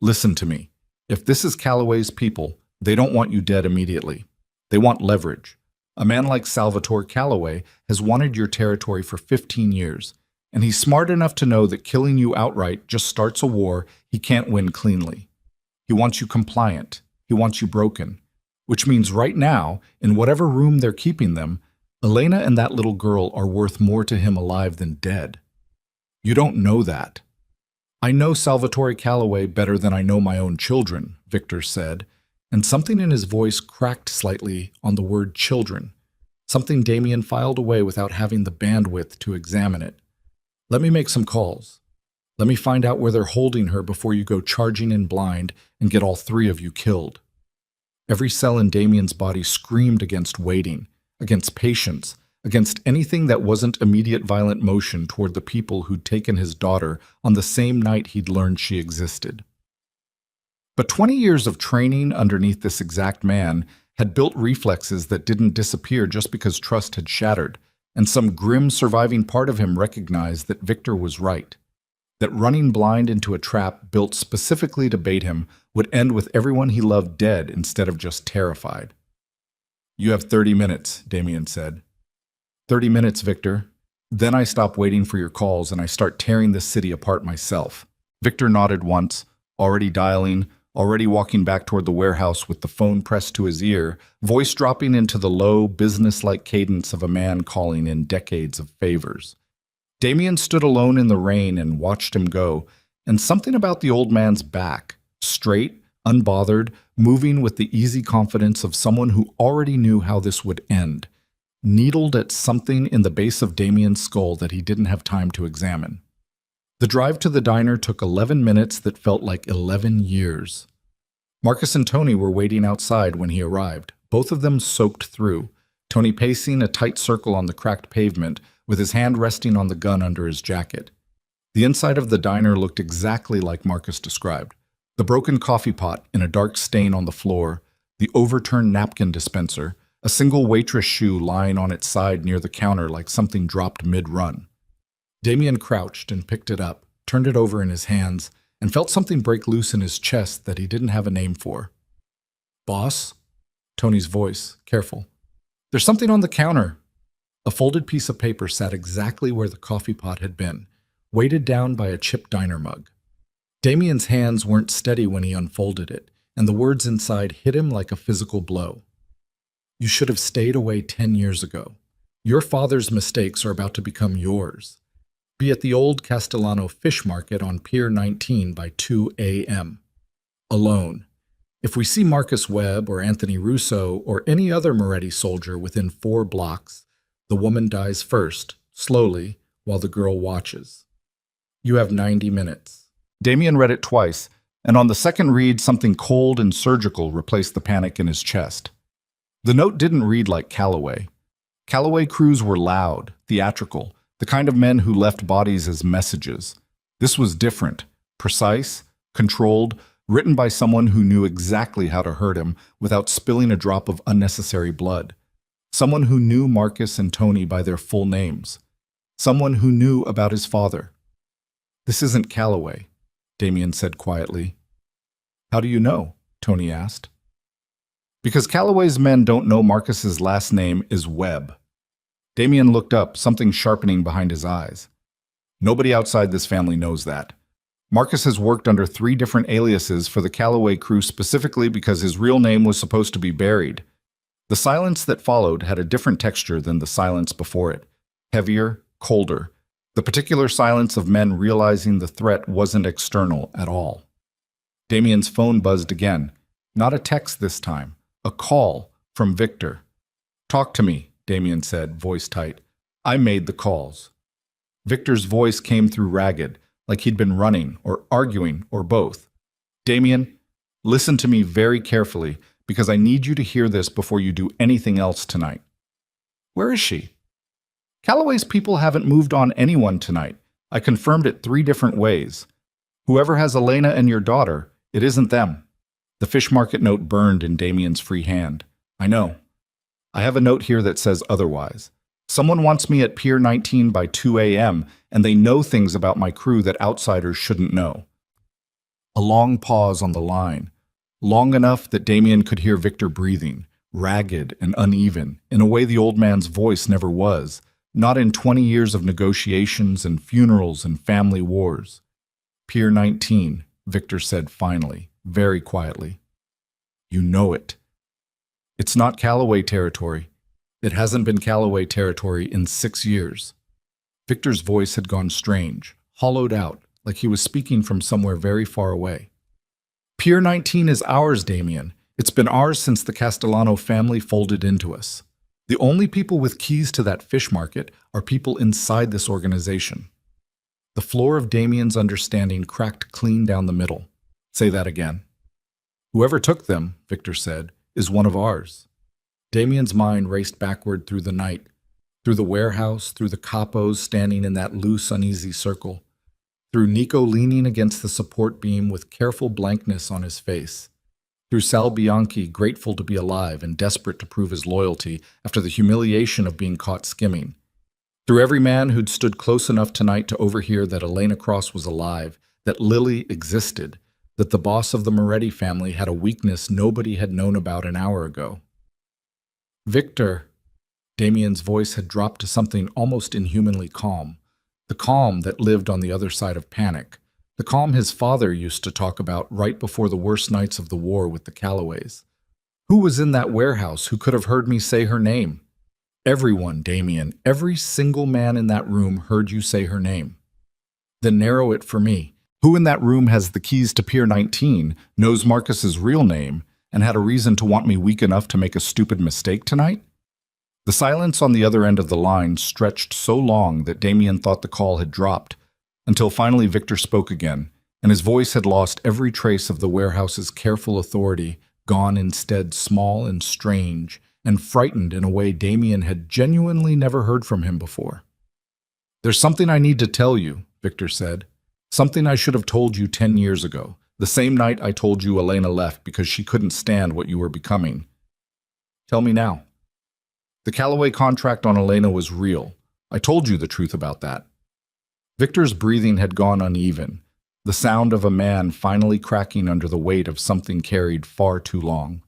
Listen to me. If this is Callaway's people, they don't want you dead immediately. They want leverage. A man like Salvatore Calloway has wanted your territory for 15 years, and he's smart enough to know that killing you outright just starts a war he can't win cleanly. He wants you compliant. He wants you broken. Which means right now, in whatever room they're keeping them, Elena and that little girl are worth more to him alive than dead. You don't know that. I know Salvatore Calloway better than I know my own children, Victor said, and something in his voice cracked slightly on the word children, something Damien filed away without having the bandwidth to examine it. Let me make some calls. Let me find out where they're holding her before you go charging in blind and get all three of you killed. Every cell in Damien's body screamed against waiting, against patience, against anything that wasn't immediate violent motion toward the people who'd taken his daughter on the same night he'd learned she existed. But 20 years of training underneath this exact man had built reflexes that didn't disappear just because trust had shattered, and some grim surviving part of him recognized that Victor was right, that running blind into a trap built specifically to bait him would end with everyone he loved dead instead of just terrified. You have 30 minutes, Damien said. 30 minutes, Victor. Then I stop waiting for your calls and I start tearing this city apart myself. Victor nodded once, already dialing, already walking back toward the warehouse with the phone pressed to his ear, voice dropping into the low, business-like cadence of a man calling in decades of favors. Damien stood alone in the rain and watched him go, and something about the old man's back, straight, unbothered, moving with the easy confidence of someone who already knew how this would end, needled at something in the base of Damien's skull that he didn't have time to examine. The drive to the diner took 11 minutes that felt like 11 years. Marcus and Tony were waiting outside when he arrived, both of them soaked through, Tony pacing a tight circle on the cracked pavement with his hand resting on the gun under his jacket. The inside of the diner looked exactly like Marcus described. The broken coffee pot in a dark stain on the floor, the overturned napkin dispenser, a single waitress shoe lying on its side near the counter like something dropped mid-run. Damien crouched and picked it up, turned it over in his hands, and felt something break loose in his chest that he didn't have a name for. "Boss?" Tony's voice, careful. "There's something on the counter." A folded piece of paper sat exactly where the coffee pot had been, weighted down by a chipped diner mug. Damien's hands weren't steady when he unfolded it, and the words inside hit him like a physical blow. "You should have stayed away 10 years ago. Your father's mistakes are about to become yours. Be at the old Castellano fish market on Pier 19 by 2 a.m. Alone. If we see Marcus Webb or Anthony Russo or any other Moretti soldier within 4 blocks, the woman dies first, slowly, while the girl watches. You have 90 minutes. Damien read it twice, and on the second read, something cold and surgical replaced the panic in his chest. The note didn't read like Calloway. Calloway crews were loud, theatrical, the kind of men who left bodies as messages. This was different, precise, controlled, written by someone who knew exactly how to hurt him without spilling a drop of unnecessary blood. Someone who knew Marcus and Tony by their full names. Someone who knew about his father. "This isn't Calloway," Damien said quietly. "How do you know?" Tony asked. "Because Calloway's men don't know Marcus's last name is Webb." Damien looked up, something sharpening behind his eyes. "Nobody outside this family knows that. Marcus has worked under 3 different aliases for the Calloway crew specifically because his real name was supposed to be buried." The silence that followed had a different texture than the silence before it. Heavier, colder. The particular silence of men realizing the threat wasn't external at all. Damien's phone buzzed again. Not a text this time. A call from Victor. "Talk to me," Damien said, voice tight. "I made the calls." Victor's voice came through ragged, like he'd been running or arguing or both. "Damien, listen to me very carefully, because I need you to hear this before you do anything else tonight." "Where is she?" "Calloway's people haven't moved on anyone tonight. I confirmed it 3 different ways. Whoever has Elena and your daughter, it isn't them." The fish market note burned in Damien's free hand. "I know. I have a note here that says otherwise. Someone wants me at Pier 19 by 2 a.m., and they know things about my crew that outsiders shouldn't know." A long pause on the line, long enough that Damien could hear Victor breathing, ragged and uneven, in a way the old man's voice never was, not in 20 years of negotiations and funerals and family wars. Pier 19, Victor said finally, very quietly. You know it. It's not Callaway territory. It hasn't been Callaway territory in 6 years. Victor's voice had gone strange, hollowed out, like he was speaking from somewhere very far away. Pier 19 is ours, Damien. It's been ours since the Castellano family folded into us. The only people with keys to that fish market are people inside this organization. The floor of Damien's understanding cracked clean down the middle. Say that again. Whoever took them, Victor said, is one of ours. Damien's mind raced backward through the night, through the warehouse, through the capos standing in that loose, uneasy circle, through Nico leaning against the support beam with careful blankness on his face, through Sal Bianchi grateful to be alive and desperate to prove his loyalty after the humiliation of being caught skimming, through every man who'd stood close enough tonight to overhear that Elena Cross was alive, that Lily existed, that the boss of the Moretti family had a weakness nobody had known about an hour ago. Victor, Damien's voice had dropped to something almost inhumanly calm, the calm that lived on the other side of panic, the calm his father used to talk about right before the worst nights of the war with the Callaways. Who was in that warehouse who could have heard me say her name? Everyone, Damien, every single man in that room heard you say her name. Then narrow it for me. Who in that room has the keys to Pier 19, knows Marcus's real name, and had a reason to want me weak enough to make a stupid mistake tonight? The silence on the other end of the line stretched so long that Damien thought the call had dropped, until finally Victor spoke again, and his voice had lost every trace of the warehouse's careful authority, gone instead small and strange, and frightened in a way Damien had genuinely never heard from him before. There's something I need to tell you, Victor said. Something I should have told you 10 years ago, the same night I told you Elena left because she couldn't stand what you were becoming. Tell me now. The Callaway contract on Elena was real. I told you the truth about that. Victor's breathing had gone uneven, the sound of a man finally cracking under the weight of something carried far too long.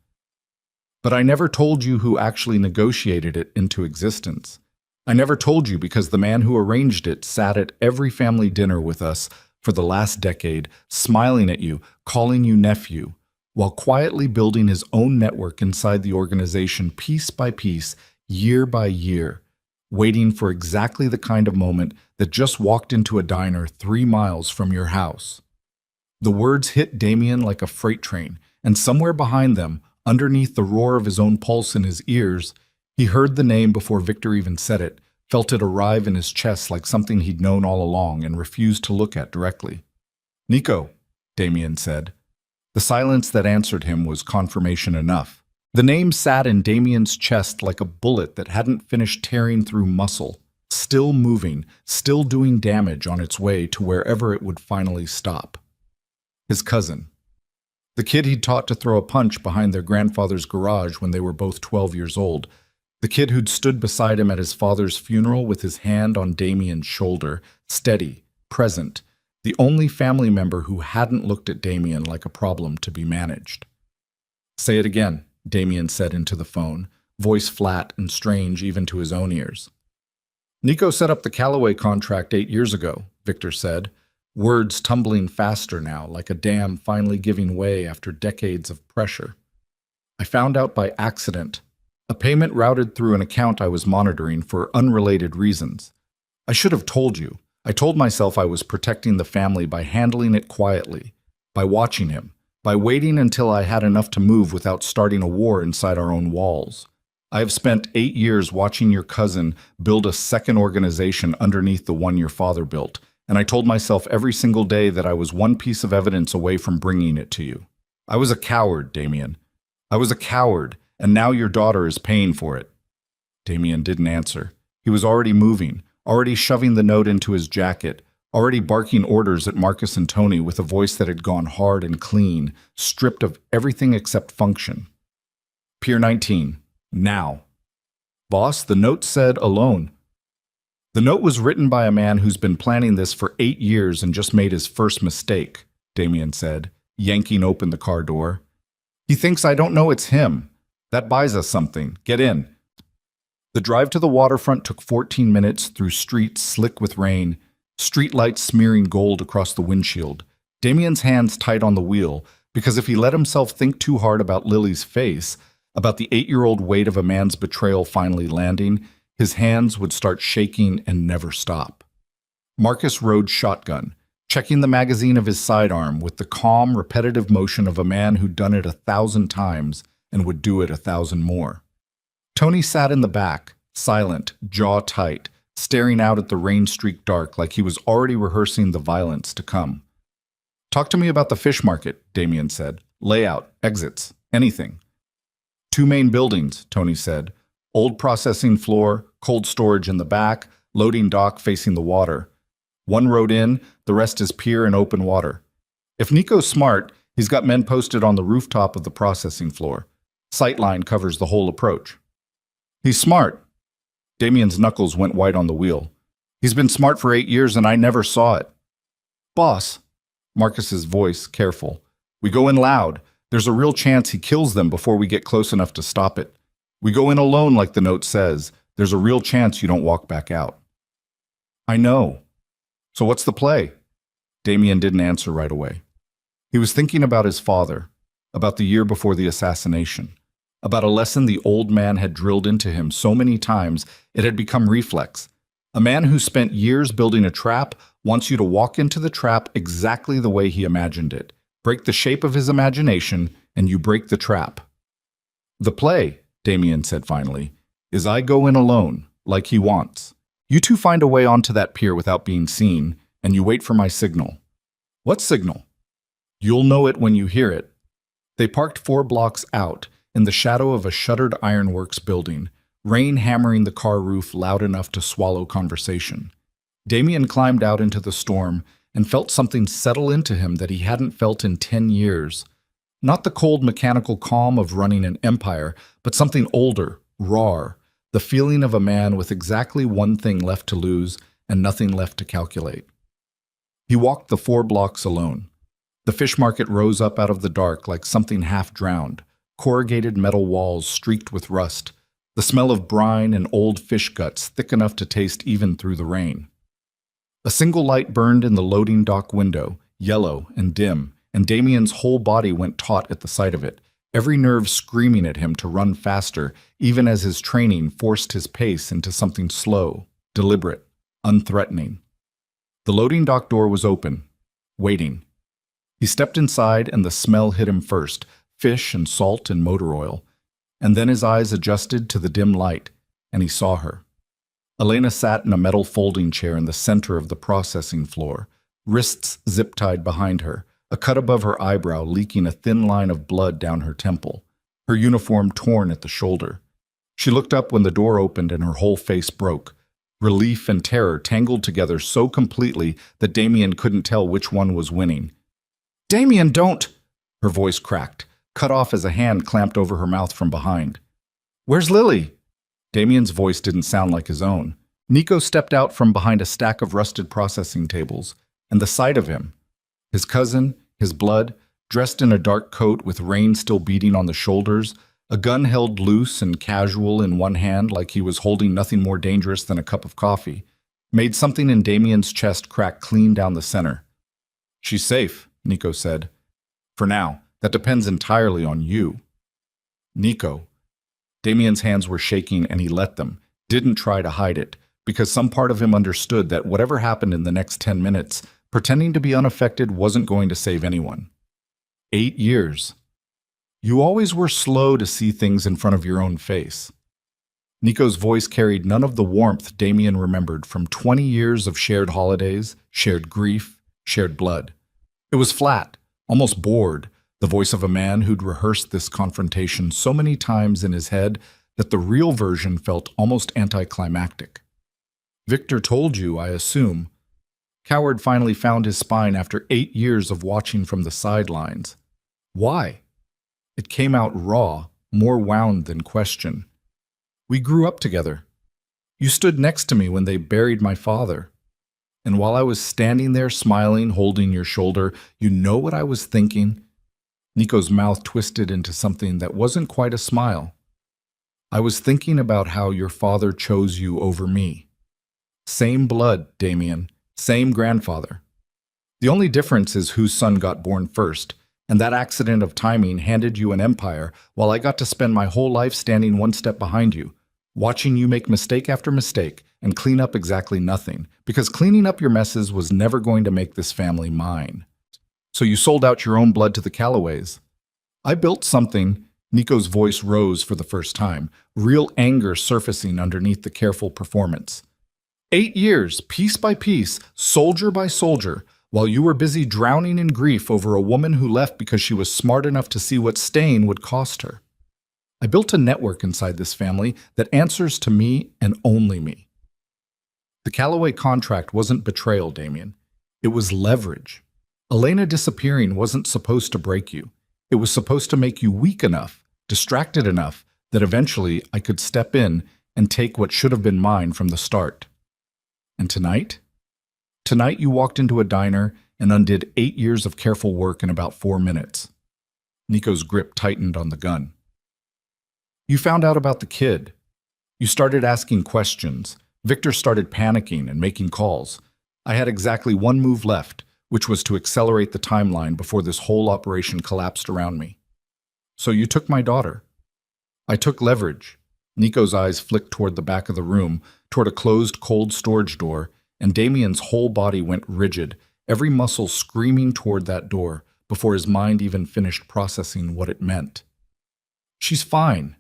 But I never told you who actually negotiated it into existence. I never told you because the man who arranged it sat at every family dinner with us for the last decade, smiling at you, calling you nephew, while quietly building his own network inside the organization piece by piece, year by year, waiting for exactly the kind of moment that just walked into a diner 3 miles from your house. The words hit Damien like a freight train, and somewhere behind them, underneath the roar of his own pulse in his ears, he heard the name before Victor even said it, felt it arrive in his chest like something he'd known all along and refused to look at directly. Nico, Damien said. The silence that answered him was confirmation enough. The name sat in Damien's chest like a bullet that hadn't finished tearing through muscle, still moving, still doing damage on its way to wherever it would finally stop. His cousin. The kid he'd taught to throw a punch behind their grandfather's garage when they were both 12 years old. The kid who'd stood beside him at his father's funeral with his hand on Damien's shoulder, steady, present, the only family member who hadn't looked at Damien like a problem to be managed. Say it again, Damien said into the phone, voice flat and strange even to his own ears. Nico set up the Callaway contract 8 years ago, Victor said, words tumbling faster now, like a dam finally giving way after decades of pressure. I found out by accident. A payment routed through an account I was monitoring for unrelated reasons. I should have told you. I told myself I was protecting the family by handling it quietly, by watching him, by waiting until I had enough to move without starting a war inside our own walls. I have spent 8 years watching your cousin build a second organization underneath the one your father built, and I told myself every single day that I was one piece of evidence away from bringing it to you. I was a coward, Damien. I was a coward, and now your daughter is paying for it. Damien didn't answer. He was already moving, already shoving the note into his jacket, already barking orders at Marcus and Tony with a voice that had gone hard and clean, stripped of everything except function. Pier 19. Now. Boss, the note said alone. The note was written by a man who's been planning this for 8 years and just made his first mistake, Damien said, yanking open the car door. He thinks I don't know it's him. That buys us something. Get in. The drive to the waterfront took 14 minutes through streets slick with rain, streetlights smearing gold across the windshield. Damien's hands tight on the wheel, because if he let himself think too hard about Lily's face, about the 8-year-old weight of a man's betrayal finally landing, his hands would start shaking and never stop. Marcus rode shotgun, checking the magazine of his sidearm with the calm, repetitive motion of a man who'd done it 1,000 times and would do it 1,000 more. Tony sat in the back, silent, jaw tight, staring out at the rain-streaked dark like he was already rehearsing the violence to come. "Talk to me about the fish market," Damien said. "Layout, exits, anything." "2 main buildings," Tony said. "Old processing floor, cold storage in the back, loading dock facing the water. 1 road in, the rest is pier and open water. If Nico's smart, he's got men posted on the rooftop of the processing floor. Sightline covers the whole approach." "He's smart." Damien's knuckles went white on the wheel. "He's been smart for 8 years and I never saw it." "Boss," Marcus's voice careful, "we go in loud. There's a real chance he kills them before we get close enough to stop it. We go in alone like the note says. There's a real chance you don't walk back out." "I know. So what's the play?" Damien didn't answer right away. He was thinking about his father, about the year before the assassination, about a lesson the old man had drilled into him so many times it had become reflex. A man who spent years building a trap wants you to walk into the trap exactly the way he imagined it. Break the shape of his imagination, and you break the trap. "The play," Damien said finally, "is I go in alone, like he wants. You two find a way onto that pier without being seen, and you wait for my signal." "What signal?" "You'll know it when you hear it." They parked 4 blocks out, in the shadow of a shuttered ironworks building, rain hammering the car roof loud enough to swallow conversation. Damien climbed out into the storm and felt something settle into him that he hadn't felt in 10 years. Not the cold mechanical calm of running an empire, but something older, raw, the feeling of a man with exactly one thing left to lose and nothing left to calculate. He walked the 4 blocks alone. The fish market rose up out of the dark like something half-drowned, corrugated metal walls streaked with rust, the smell of brine and old fish guts thick enough to taste even through the rain. A single light burned in the loading dock window, yellow and dim, and Damien's whole body went taut at the sight of it, every nerve screaming at him to run faster, even as his training forced his pace into something slow, deliberate, unthreatening. The loading dock door was open, waiting. He stepped inside and the smell hit him first, fish and salt and motor oil, and then his eyes adjusted to the dim light, and he saw her. Elena sat in a metal folding chair in the center of the processing floor, wrists zip-tied behind her, a cut above her eyebrow leaking a thin line of blood down her temple, her uniform torn at the shoulder. She looked up when the door opened and her whole face broke. Relief and terror tangled together so completely that Damien couldn't tell which one was winning. "Damien, don't!" Her voice cracked, cut off as a hand clamped over her mouth from behind. "Where's Lily?" Damien's voice didn't sound like his own. Nico stepped out from behind a stack of rusted processing tables, and the sight of him, his cousin, his blood, dressed in a dark coat with rain still beating on the shoulders, a gun held loose and casual in one hand like he was holding nothing more dangerous than a cup of coffee, made something in Damien's chest crack clean down the center. "She's safe," Nico said. "For now. That depends entirely on you." "Nico." Damien's hands were shaking and he let them, didn't try to hide it, because some part of him understood that whatever happened in the next 10 minutes, pretending to be unaffected wasn't going to save anyone. 8 years. You always were slow to see things in front of your own face. Nico's voice carried none of the warmth Damien remembered from 20 years of shared holidays, shared grief, shared blood. It was flat, almost bored, the voice of a man who'd rehearsed this confrontation so many times in his head that the real version felt almost anticlimactic. "Victor told you, I assume." Coward finally found his spine after 8 years of watching from the sidelines. "Why?" It came out raw, more wound than question. "We grew up together. You stood next to me when they buried my father. And while I was standing there smiling, holding your shoulder, you know what I was thinking?" Nico's mouth twisted into something that wasn't quite a smile. I was thinking about how your father chose you over me. Same blood, Damien. Same grandfather. The only difference is whose son got born first, and that accident of timing handed you an empire while I got to spend my whole life standing one step behind you, watching you make mistake after mistake and clean up exactly nothing, because cleaning up your messes was never going to make this family mine. So you sold out your own blood to the Callaways. I built something. Nico's voice rose for the first time, real anger surfacing underneath the careful performance. 8 years, piece by piece, soldier by soldier, while you were busy drowning in grief over a woman who left because she was smart enough to see what staying would cost her. I built a network inside this family that answers to me and only me. The Callaway contract wasn't betrayal, Damien. It was leverage. Elena disappearing wasn't supposed to break you. It was supposed to make you weak enough, distracted enough, that eventually I could step in and take what should have been mine from the start. And tonight? Tonight you walked into a diner and undid 8 years of careful work in about 4 minutes. Nico's grip tightened on the gun. You found out about the kid. You started asking questions. Victor started panicking and making calls. I had exactly one move left, which was to accelerate the timeline before this whole operation collapsed around me. So you took my daughter. I took leverage. Nico's eyes flicked toward the back of the room, toward a closed cold storage door, and Damien's whole body went rigid, every muscle screaming toward that door, before his mind even finished processing what it meant. She's fine.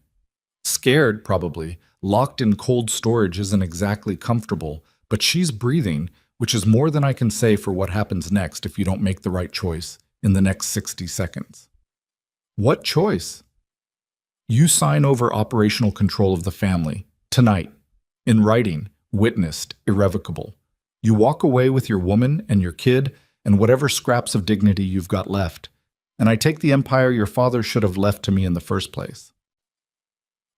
Scared, probably. Locked in cold storage isn't exactly comfortable, but she's breathing, which is more than I can say for what happens next if you don't make the right choice in the next 60 seconds. What choice? You sign over operational control of the family, tonight, in writing, witnessed, irrevocable. You walk away with your woman and your kid and whatever scraps of dignity you've got left, and I take the empire your father should have left to me in the first place.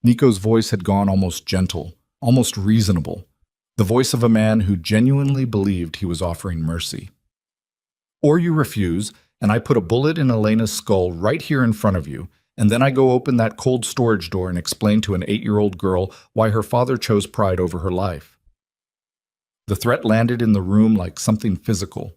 Nico's voice had gone almost gentle, almost reasonable, the voice of a man who genuinely believed he was offering mercy. Or you refuse, and I put a bullet in Elena's skull right here in front of you, and then I go open that cold storage door and explain to an 8-year-old girl why her father chose pride over her life. The threat landed in the room like something physical,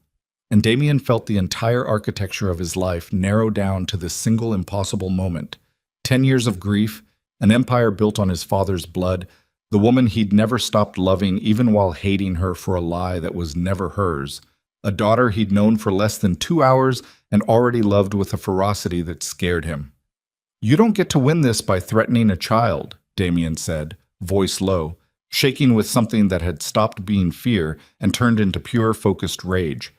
and Damien felt the entire architecture of his life narrow down to this single impossible moment. 10 years of grief, an empire built on his father's blood, the woman he'd never stopped loving even while hating her for a lie that was never hers, a daughter he'd known for less than 2 hours and already loved with a ferocity that scared him. You don't get to win this by threatening a child, Damien said, voice low, shaking with something that had stopped being fear and turned into pure, focused rage.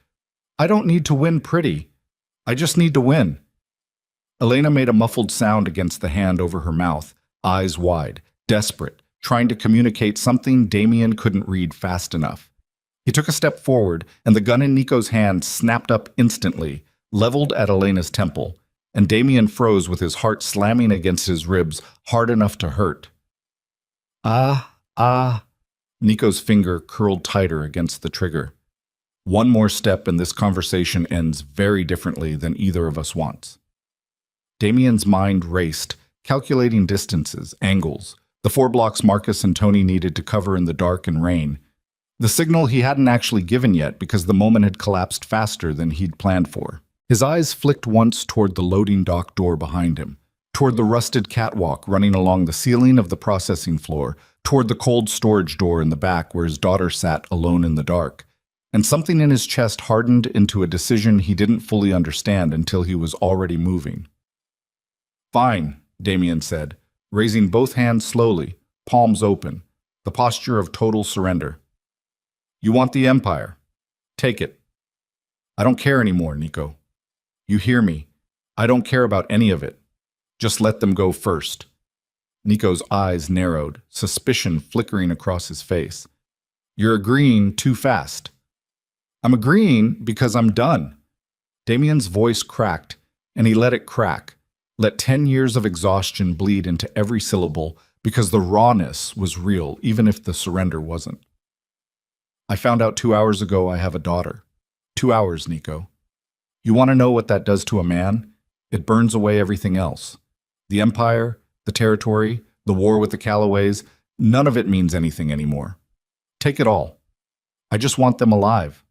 I don't need to win pretty. I just need to win. Elena made a muffled sound against the hand over her mouth, eyes wide, desperate, trying to communicate something Damien couldn't read fast enough. He took a step forward, and the gun in Nico's hand snapped up instantly, leveled at Elena's temple, and Damien froze with his heart slamming against his ribs hard enough to hurt. Ah. Nico's finger curled tighter against the trigger. One more step and this conversation ends very differently than either of us wants. Damien's mind raced, calculating distances, angles, the 4 blocks Marcus and Tony needed to cover in the dark and rain. The signal he hadn't actually given yet because the moment had collapsed faster than he'd planned for. His eyes flicked once toward the loading dock door behind him, toward the rusted catwalk running along the ceiling of the processing floor, toward the cold storage door in the back where his daughter sat alone in the dark. And something in his chest hardened into a decision he didn't fully understand until he was already moving. Fine, Damien said, raising both hands slowly, palms open, the posture of total surrender. You want the empire? Take it. I don't care anymore, Nico. You hear me. I don't care about any of it. Just let them go first. Nico's eyes narrowed, suspicion flickering across his face. You're agreeing too fast. I'm agreeing because I'm done. Damien's voice cracked, and he let it crack, let 10 years of exhaustion bleed into every syllable because the rawness was real, even if the surrender wasn't. I found out 2 hours ago I have a daughter. 2 hours, Nico. You want to know what that does to a man? It burns away everything else. The empire, the territory, The war with the Callaways, none of it means anything anymore. Take it all. I just want them alive.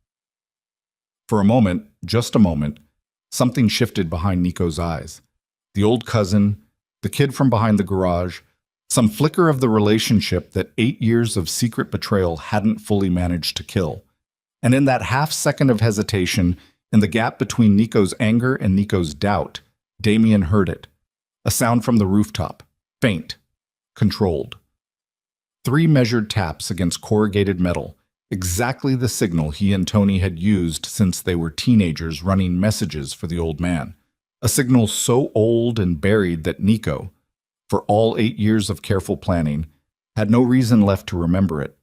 For a moment, just a moment, something shifted behind Nico's eyes. The old cousin, the kid from behind the garage, some flicker of the relationship that 8 years of secret betrayal hadn't fully managed to kill. And in that half-second of hesitation, in the gap between Nico's anger and Nico's doubt, Damien heard it. A sound from the rooftop, faint, controlled. 3 measured taps against corrugated metal, exactly the signal he and Tony had used since they were teenagers running messages for the old man. A signal so old and buried that Nico, for all 8 years of careful planning, had no reason left to remember it.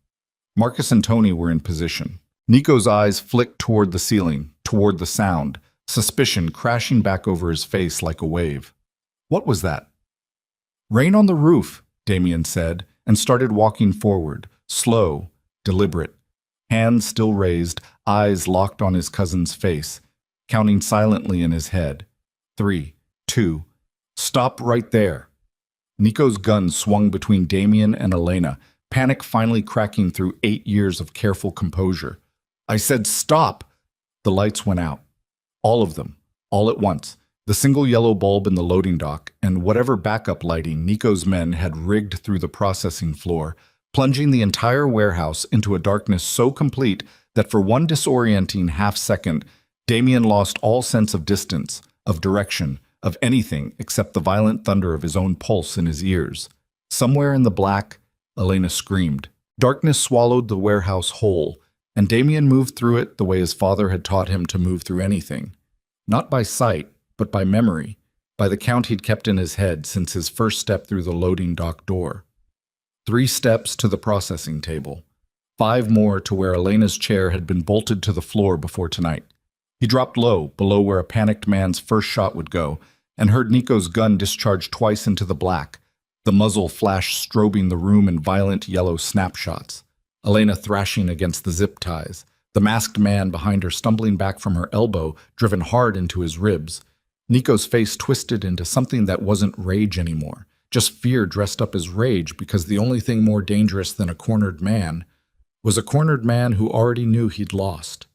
Marcus and Tony were in position. Nico's eyes flicked toward the ceiling, toward the sound, suspicion crashing back over his face like a wave. What was that? Rain on the roof, Damien said, and started walking forward, slow, deliberate. Hands still raised, eyes locked on his cousin's face, counting silently in his head. 3, 2, stop right there. Nico's gun swung between Damien and Elena, panic finally cracking through 8 years of careful composure. I said stop! The lights went out. All of them, all at once. The single yellow bulb in the loading dock and whatever backup lighting Nico's men had rigged through the processing floor, plunging the entire warehouse into a darkness so complete that for one disorienting half-second, Damien lost all sense of distance, of direction, of anything except the violent thunder of his own pulse in his ears. Somewhere in the black, Elena screamed. Darkness swallowed the warehouse whole, and Damien moved through it the way his father had taught him to move through anything. Not by sight, but by memory, by the count he'd kept in his head since his first step through the loading dock door. 3 steps to the processing table. 5 more to where Elena's chair had been bolted to the floor before tonight. He dropped low, below where a panicked man's first shot would go, and heard Nico's gun discharge twice into the black, the muzzle flash strobing the room in violent yellow snapshots. Elena thrashing against the zip ties, the masked man behind her stumbling back from her elbow, driven hard into his ribs. Nico's face twisted into something that wasn't rage anymore, just fear dressed up as rage because the only thing more dangerous than a cornered man was a cornered man who already knew he'd lost.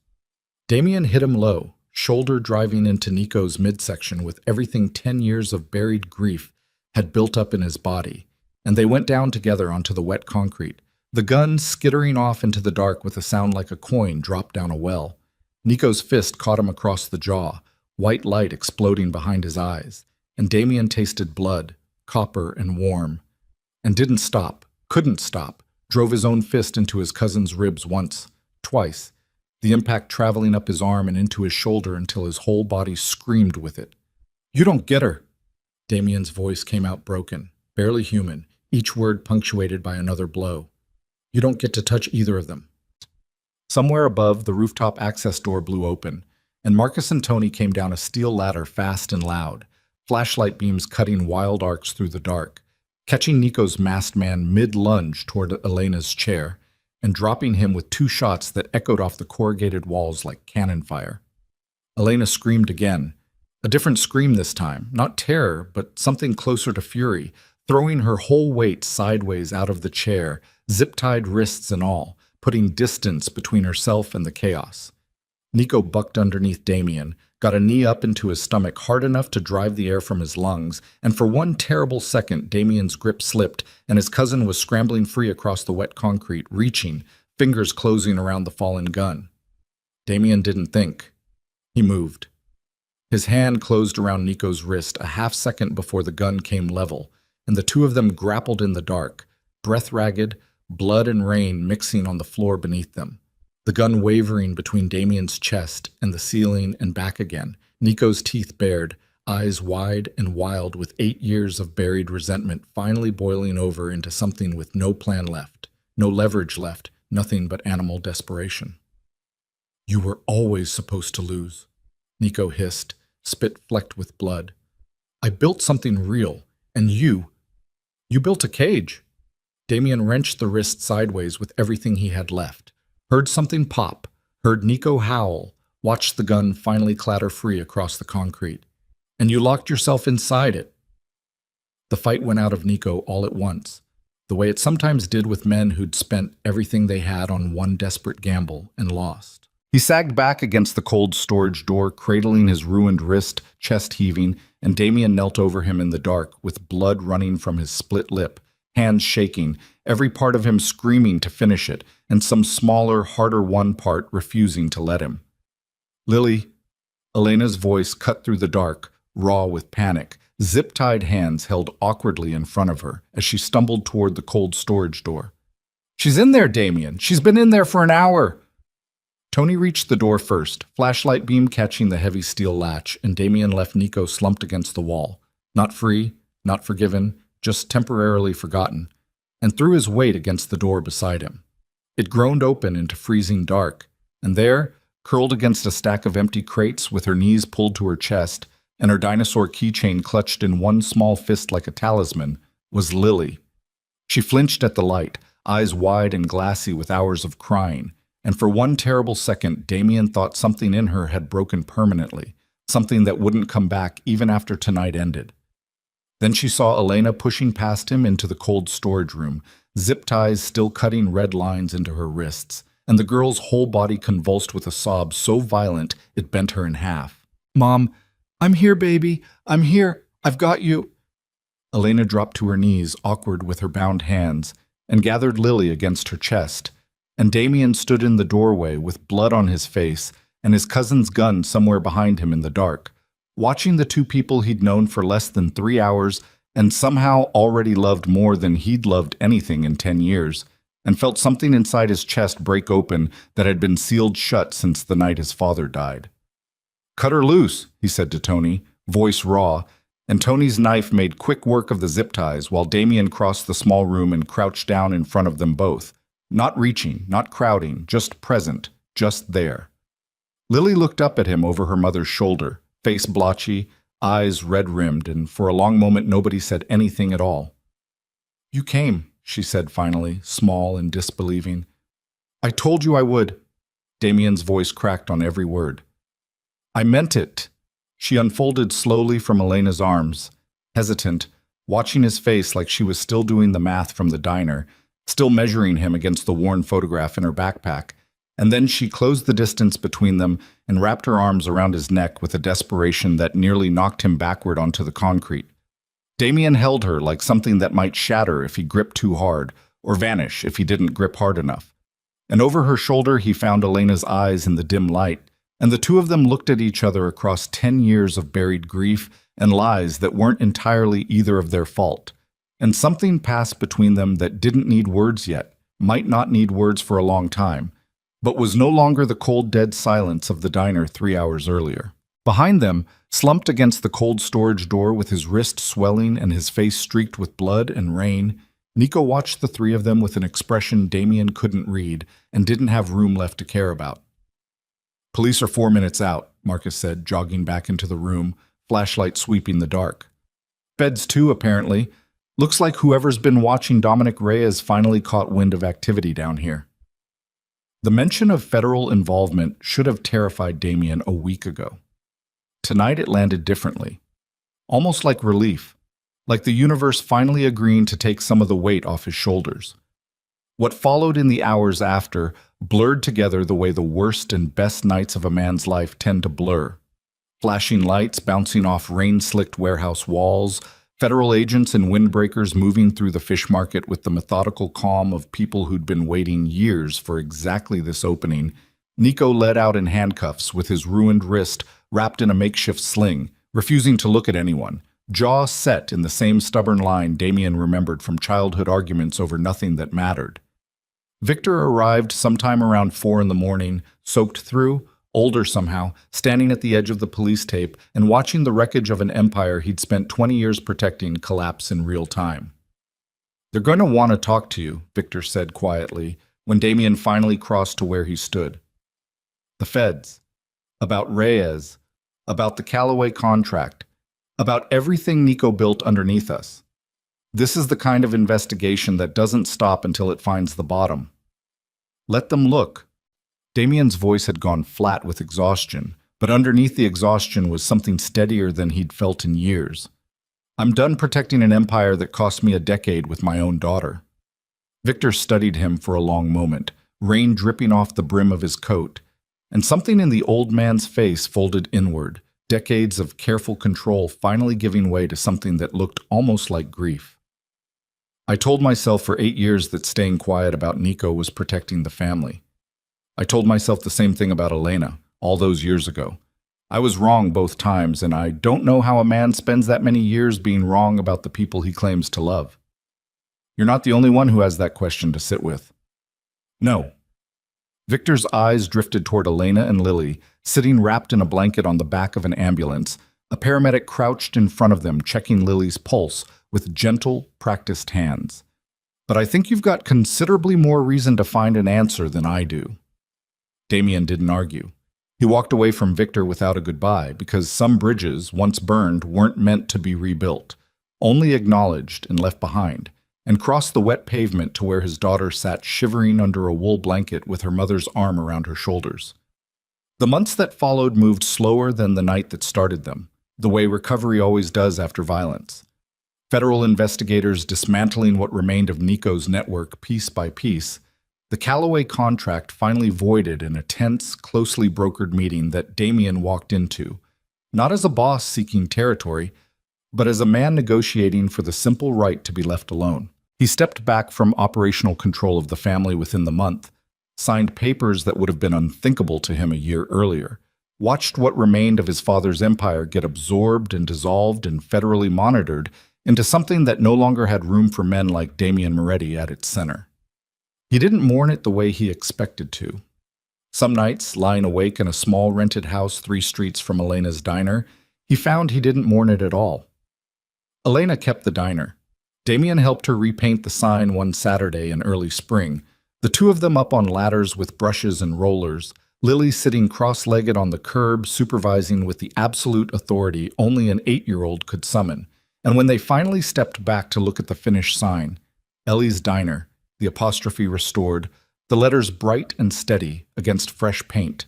Damien hit him low, shoulder driving into Nico's midsection with everything 10 years of buried grief had built up in his body, and they went down together onto the wet concrete, the gun skittering off into the dark with a sound like a coin dropped down a well. Nico's fist caught him across the jaw, white light exploding behind his eyes, and Damien tasted blood, copper and warm, and didn't stop, couldn't stop, drove his own fist into his cousin's ribs once, twice, the impact traveling up his arm and into his shoulder until his whole body screamed with it. You don't get her! Damien's voice came out broken, barely human, each word punctuated by another blow. You don't get to touch either of them. Somewhere above, the rooftop access door blew open, and Marcus and Tony came down a steel ladder fast and loud, flashlight beams cutting wild arcs through the dark, catching Nico's masked man mid-lunge toward Elena's chair, and dropping him with 2 shots that echoed off the corrugated walls like cannon fire. Elena screamed again, a different scream this time, not terror, but something closer to fury, throwing her whole weight sideways out of the chair, zip-tied wrists and all, putting distance between herself and the chaos. Nico bucked underneath Damien, got a knee up into his stomach hard enough to drive the air from his lungs, and for one terrible second Damien's grip slipped, and his cousin was scrambling free across the wet concrete, reaching, fingers closing around the fallen gun. Damien didn't think. He moved. His hand closed around Nico's wrist a half-second before the gun came level, and the two of them grappled in the dark, breath-ragged, blood and rain mixing on the floor beneath them. The gun wavering between Damien's chest and the ceiling and back again, Nico's teeth bared, eyes wide and wild with 8 years of buried resentment finally boiling over into something with no plan left, no leverage left, nothing but animal desperation. You were always supposed to lose, Nico hissed, spit flecked with blood. I built something real, and you built a cage. Damien wrenched the wrist sideways with everything he had left. Heard something pop, heard Nico howl, watched the gun finally clatter free across the concrete. And you locked yourself inside it. The fight went out of Nico all at once, the way it sometimes did with men who'd spent everything they had on one desperate gamble and lost. He sagged back against the cold storage door, cradling his ruined wrist, chest heaving, and Damien knelt over him in the dark, with blood running from his split lip, hands shaking, every part of him screaming to finish it, and some smaller, harder-won part refusing to let him. "Lily," Elena's voice cut through the dark, raw with panic, zip-tied hands held awkwardly in front of her as she stumbled toward the cold storage door. "She's in there, Damien! She's been in there for an hour!" Tony reached the door first, flashlight beam catching the heavy steel latch, and Damien left Nico slumped against the wall. Not free, not forgiven, just temporarily forgotten, and threw his weight against the door beside him. It groaned open into freezing dark, and there, curled against a stack of empty crates with her knees pulled to her chest and her dinosaur keychain clutched in one small fist like a talisman, was Lily. She flinched at the light, eyes wide and glassy with hours of crying, and for one terrible second Damien thought something in her had broken permanently, something that wouldn't come back even after tonight ended. Then she saw Elena pushing past him into the cold storage room, zip ties still cutting red lines into her wrists, and the girl's whole body convulsed with a sob so violent it bent her in half. "Mom, I'm here, baby. I'm here. I've got you." Elena dropped to her knees, awkward with her bound hands, and gathered Lily against her chest, and Damien stood in the doorway with blood on his face and his cousin's gun somewhere behind him in the dark, watching the two people he'd known for less than 3 hours and somehow already loved more than he'd loved anything in 10 years, and felt something inside his chest break open that had been sealed shut since the night his father died. "Cut her loose," he said to Tony, voice raw, and Tony's knife made quick work of the zip ties while Damien crossed the small room and crouched down in front of them both. Not reaching, not crowding, just present, just there. Lily looked up at him over her mother's shoulder, face blotchy, eyes red-rimmed, and for a long moment nobody said anything at all. "You came," she said finally, small and disbelieving. "I told you I would." Damien's voice cracked on every word. "I meant it." She unfolded slowly from Elena's arms, hesitant, watching his face like she was still doing the math from the diner, still measuring him against the worn photograph in her backpack, and then she closed the distance between them and wrapped her arms around his neck with a desperation that nearly knocked him backward onto the concrete. Damien held her like something that might shatter if he gripped too hard, or vanish if he didn't grip hard enough. And over her shoulder he found Elena's eyes in the dim light, and the two of them looked at each other across 10 years of buried grief and lies that weren't entirely either of their fault. And something passed between them that didn't need words yet, might not need words for a long time, but was no longer the cold, dead silence of the diner 3 hours earlier. Behind them, slumped against the cold storage door with his wrist swelling and his face streaked with blood and rain, Nico watched the three of them with an expression Damien couldn't read and didn't have room left to care about. "Police are 4 minutes out," Marcus said, jogging back into the room, flashlight sweeping the dark. "Feds too, apparently. Looks like whoever's been watching Dominic Reyes finally caught wind of activity down here." The mention of federal involvement should have terrified Damien a week ago. Tonight it landed differently, almost like relief, like the universe finally agreeing to take some of the weight off his shoulders. What followed in the hours after blurred together the way the worst and best nights of a man's life tend to blur. Flashing lights bouncing off rain-slicked warehouse walls, federal agents and windbreakers moving through the fish market with the methodical calm of people who'd been waiting years for exactly this opening. Nico led out in handcuffs with his ruined wrist wrapped in a makeshift sling, refusing to look at anyone, jaw set in the same stubborn line Damien remembered from childhood arguments over nothing that mattered. Victor arrived sometime around 4 in the morning, soaked through, older somehow, standing at the edge of the police tape and watching the wreckage of an empire he'd spent 20 years protecting collapse in real time. "They're going to want to talk to you," Victor said quietly, when Damien finally crossed to where he stood. "The feds. About Reyes. About the Callaway contract. About everything Nico built underneath us. This is the kind of investigation that doesn't stop until it finds the bottom. Let them look." Damien's voice had gone flat with exhaustion, but underneath the exhaustion was something steadier than he'd felt in years. I'm done protecting an empire that cost me a decade with my own daughter. Victor studied him for a long moment, rain dripping off the brim of his coat, and something in the old man's face folded inward, decades of careful control finally giving way to something that looked almost like grief. I told myself for 8 years that staying quiet about Nico was protecting the family. I told myself the same thing about Elena, all those years ago. I was wrong both times, and I don't know how a man spends that many years being wrong about the people he claims to love. You're not the only one who has that question to sit with. No. Victor's eyes drifted toward Elena and Lily, sitting wrapped in a blanket on the back of an ambulance. A paramedic crouched in front of them, checking Lily's pulse with gentle, practiced hands. But I think you've got considerably more reason to find an answer than I do. Damien didn't argue. He walked away from Victor without a goodbye because some bridges, once burned, weren't meant to be rebuilt, only acknowledged and left behind, and crossed the wet pavement to where his daughter sat shivering under a wool blanket with her mother's arm around her shoulders. The months that followed moved slower than the night that started them, the way recovery always does after violence. Federal investigators dismantling what remained of Nico's network piece by piece, the Callaway contract finally voided in a tense, closely brokered meeting that Damien walked into, not as a boss seeking territory, but as a man negotiating for the simple right to be left alone. He stepped back from operational control of the family within the month, signed papers that would have been unthinkable to him a year earlier, watched what remained of his father's empire get absorbed and dissolved and federally monitored into something that no longer had room for men like Damien Moretti at its center. He didn't mourn it the way he expected to. Some nights, lying awake in a small rented house 3 streets from Elena's diner, he found he didn't mourn it at all. Elena kept the diner. Damien helped her repaint the sign one Saturday in early spring, the two of them up on ladders with brushes and rollers, Lily sitting cross-legged on the curb supervising with the absolute authority only an 8-year-old could summon. And when they finally stepped back to look at the finished sign, Ellie's Diner, the apostrophe restored, the letters bright and steady against fresh paint.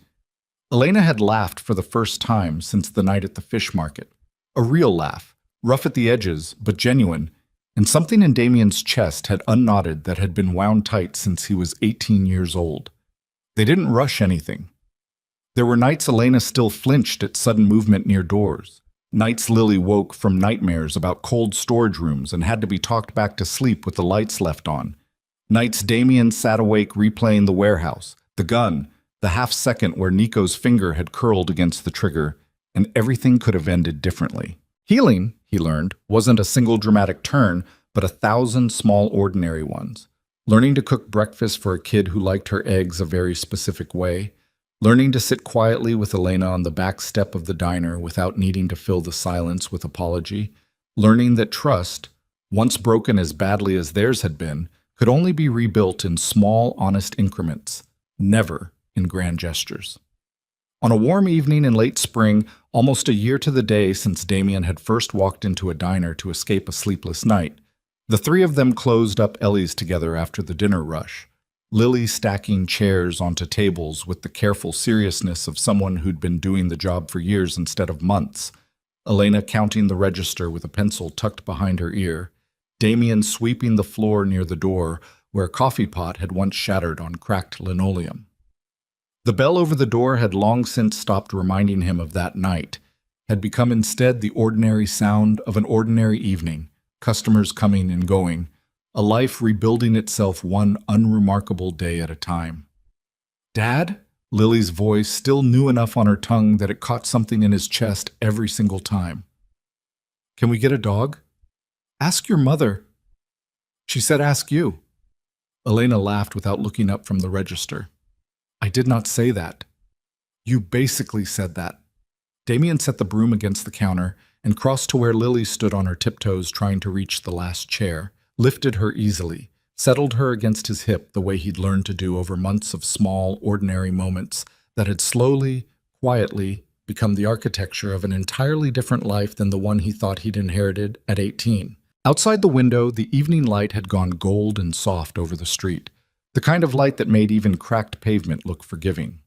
Elena had laughed for the first time since the night at the fish market. A real laugh, rough at the edges, but genuine, and something in Damien's chest had unknotted that had been wound tight since he was 18 years old. They didn't rush anything. There were nights Elena still flinched at sudden movement near doors. Nights Lily woke from nightmares about cold storage rooms and had to be talked back to sleep with the lights left on. Nights Damien sat awake replaying the warehouse, the gun, the half-second where Nico's finger had curled against the trigger, and everything could have ended differently. Healing, he learned, wasn't a single dramatic turn, but 1,000 small ordinary ones. Learning to cook breakfast for a kid who liked her eggs a very specific way. Learning to sit quietly with Elena on the back step of the diner without needing to fill the silence with apology. Learning that trust, once broken as badly as theirs had been, could only be rebuilt in small, honest increments, never in grand gestures. On a warm evening in late spring, almost a year to the day since Damien had first walked into a diner to escape a sleepless night, the 3 of them closed up Ellie's together after the dinner rush, Lily stacking chairs onto tables with the careful seriousness of someone who'd been doing the job for years instead of months, Elena counting the register with a pencil tucked behind her ear, Damien sweeping the floor near the door where a coffee pot had once shattered on cracked linoleum. The bell over the door had long since stopped reminding him of that night, had become instead the ordinary sound of an ordinary evening, customers coming and going, a life rebuilding itself one unremarkable day at a time. "Dad?" Lily's voice still new enough on her tongue that it caught something in his chest every single time. "Can we get a dog?" "Ask your mother." "She said ask you." Elena laughed without looking up from the register. "I did not say that." "You basically said that." Damien set the broom against the counter and crossed to where Lily stood on her tiptoes trying to reach the last chair, lifted her easily, settled her against his hip the way he'd learned to do over months of small, ordinary moments that had slowly, quietly become the architecture of an entirely different life than the one he thought he'd inherited at 18. Outside the window, the evening light had gone gold and soft over the street, the kind of light that made even cracked pavement look forgiving.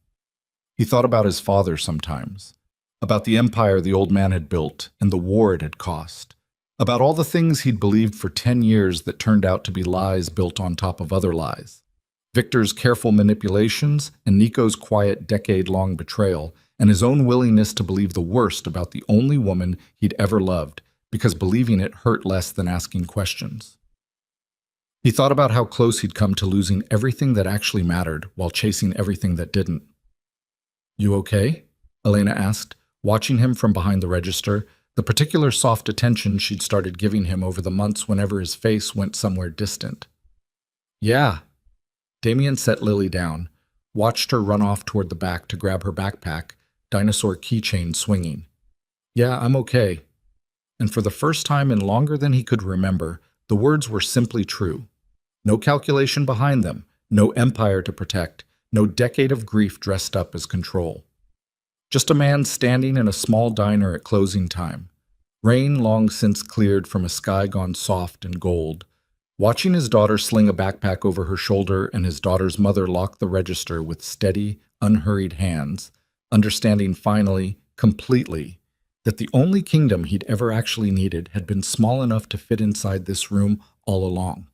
He thought about his father sometimes, about the empire the old man had built and the war it had cost, About all the things he'd believed for 10 years that turned out to be lies built on top of other lies. Victor's careful manipulations and Nico's quiet decade-long betrayal, and his own willingness to believe the worst about the only woman he'd ever loved, because believing it hurt less than asking questions. He thought about how close he'd come to losing everything that actually mattered while chasing everything that didn't. "You okay?" Elena asked, watching him from behind the register, the particular soft attention she'd started giving him over the months whenever his face went somewhere distant. "Yeah." Damien set Lily down, watched her run off toward the back to grab her backpack, dinosaur keychain swinging. "Yeah, I'm okay." And for the first time in longer than he could remember, the words were simply true. No calculation behind them, no empire to protect, no decade of grief dressed up as control. Just a man standing in a small diner at closing time, rain long since cleared from a sky gone soft and gold, watching his daughter sling a backpack over her shoulder and his daughter's mother lock the register with steady, unhurried hands, understanding finally, completely, that the only kingdom he'd ever actually needed had been small enough to fit inside this room all along.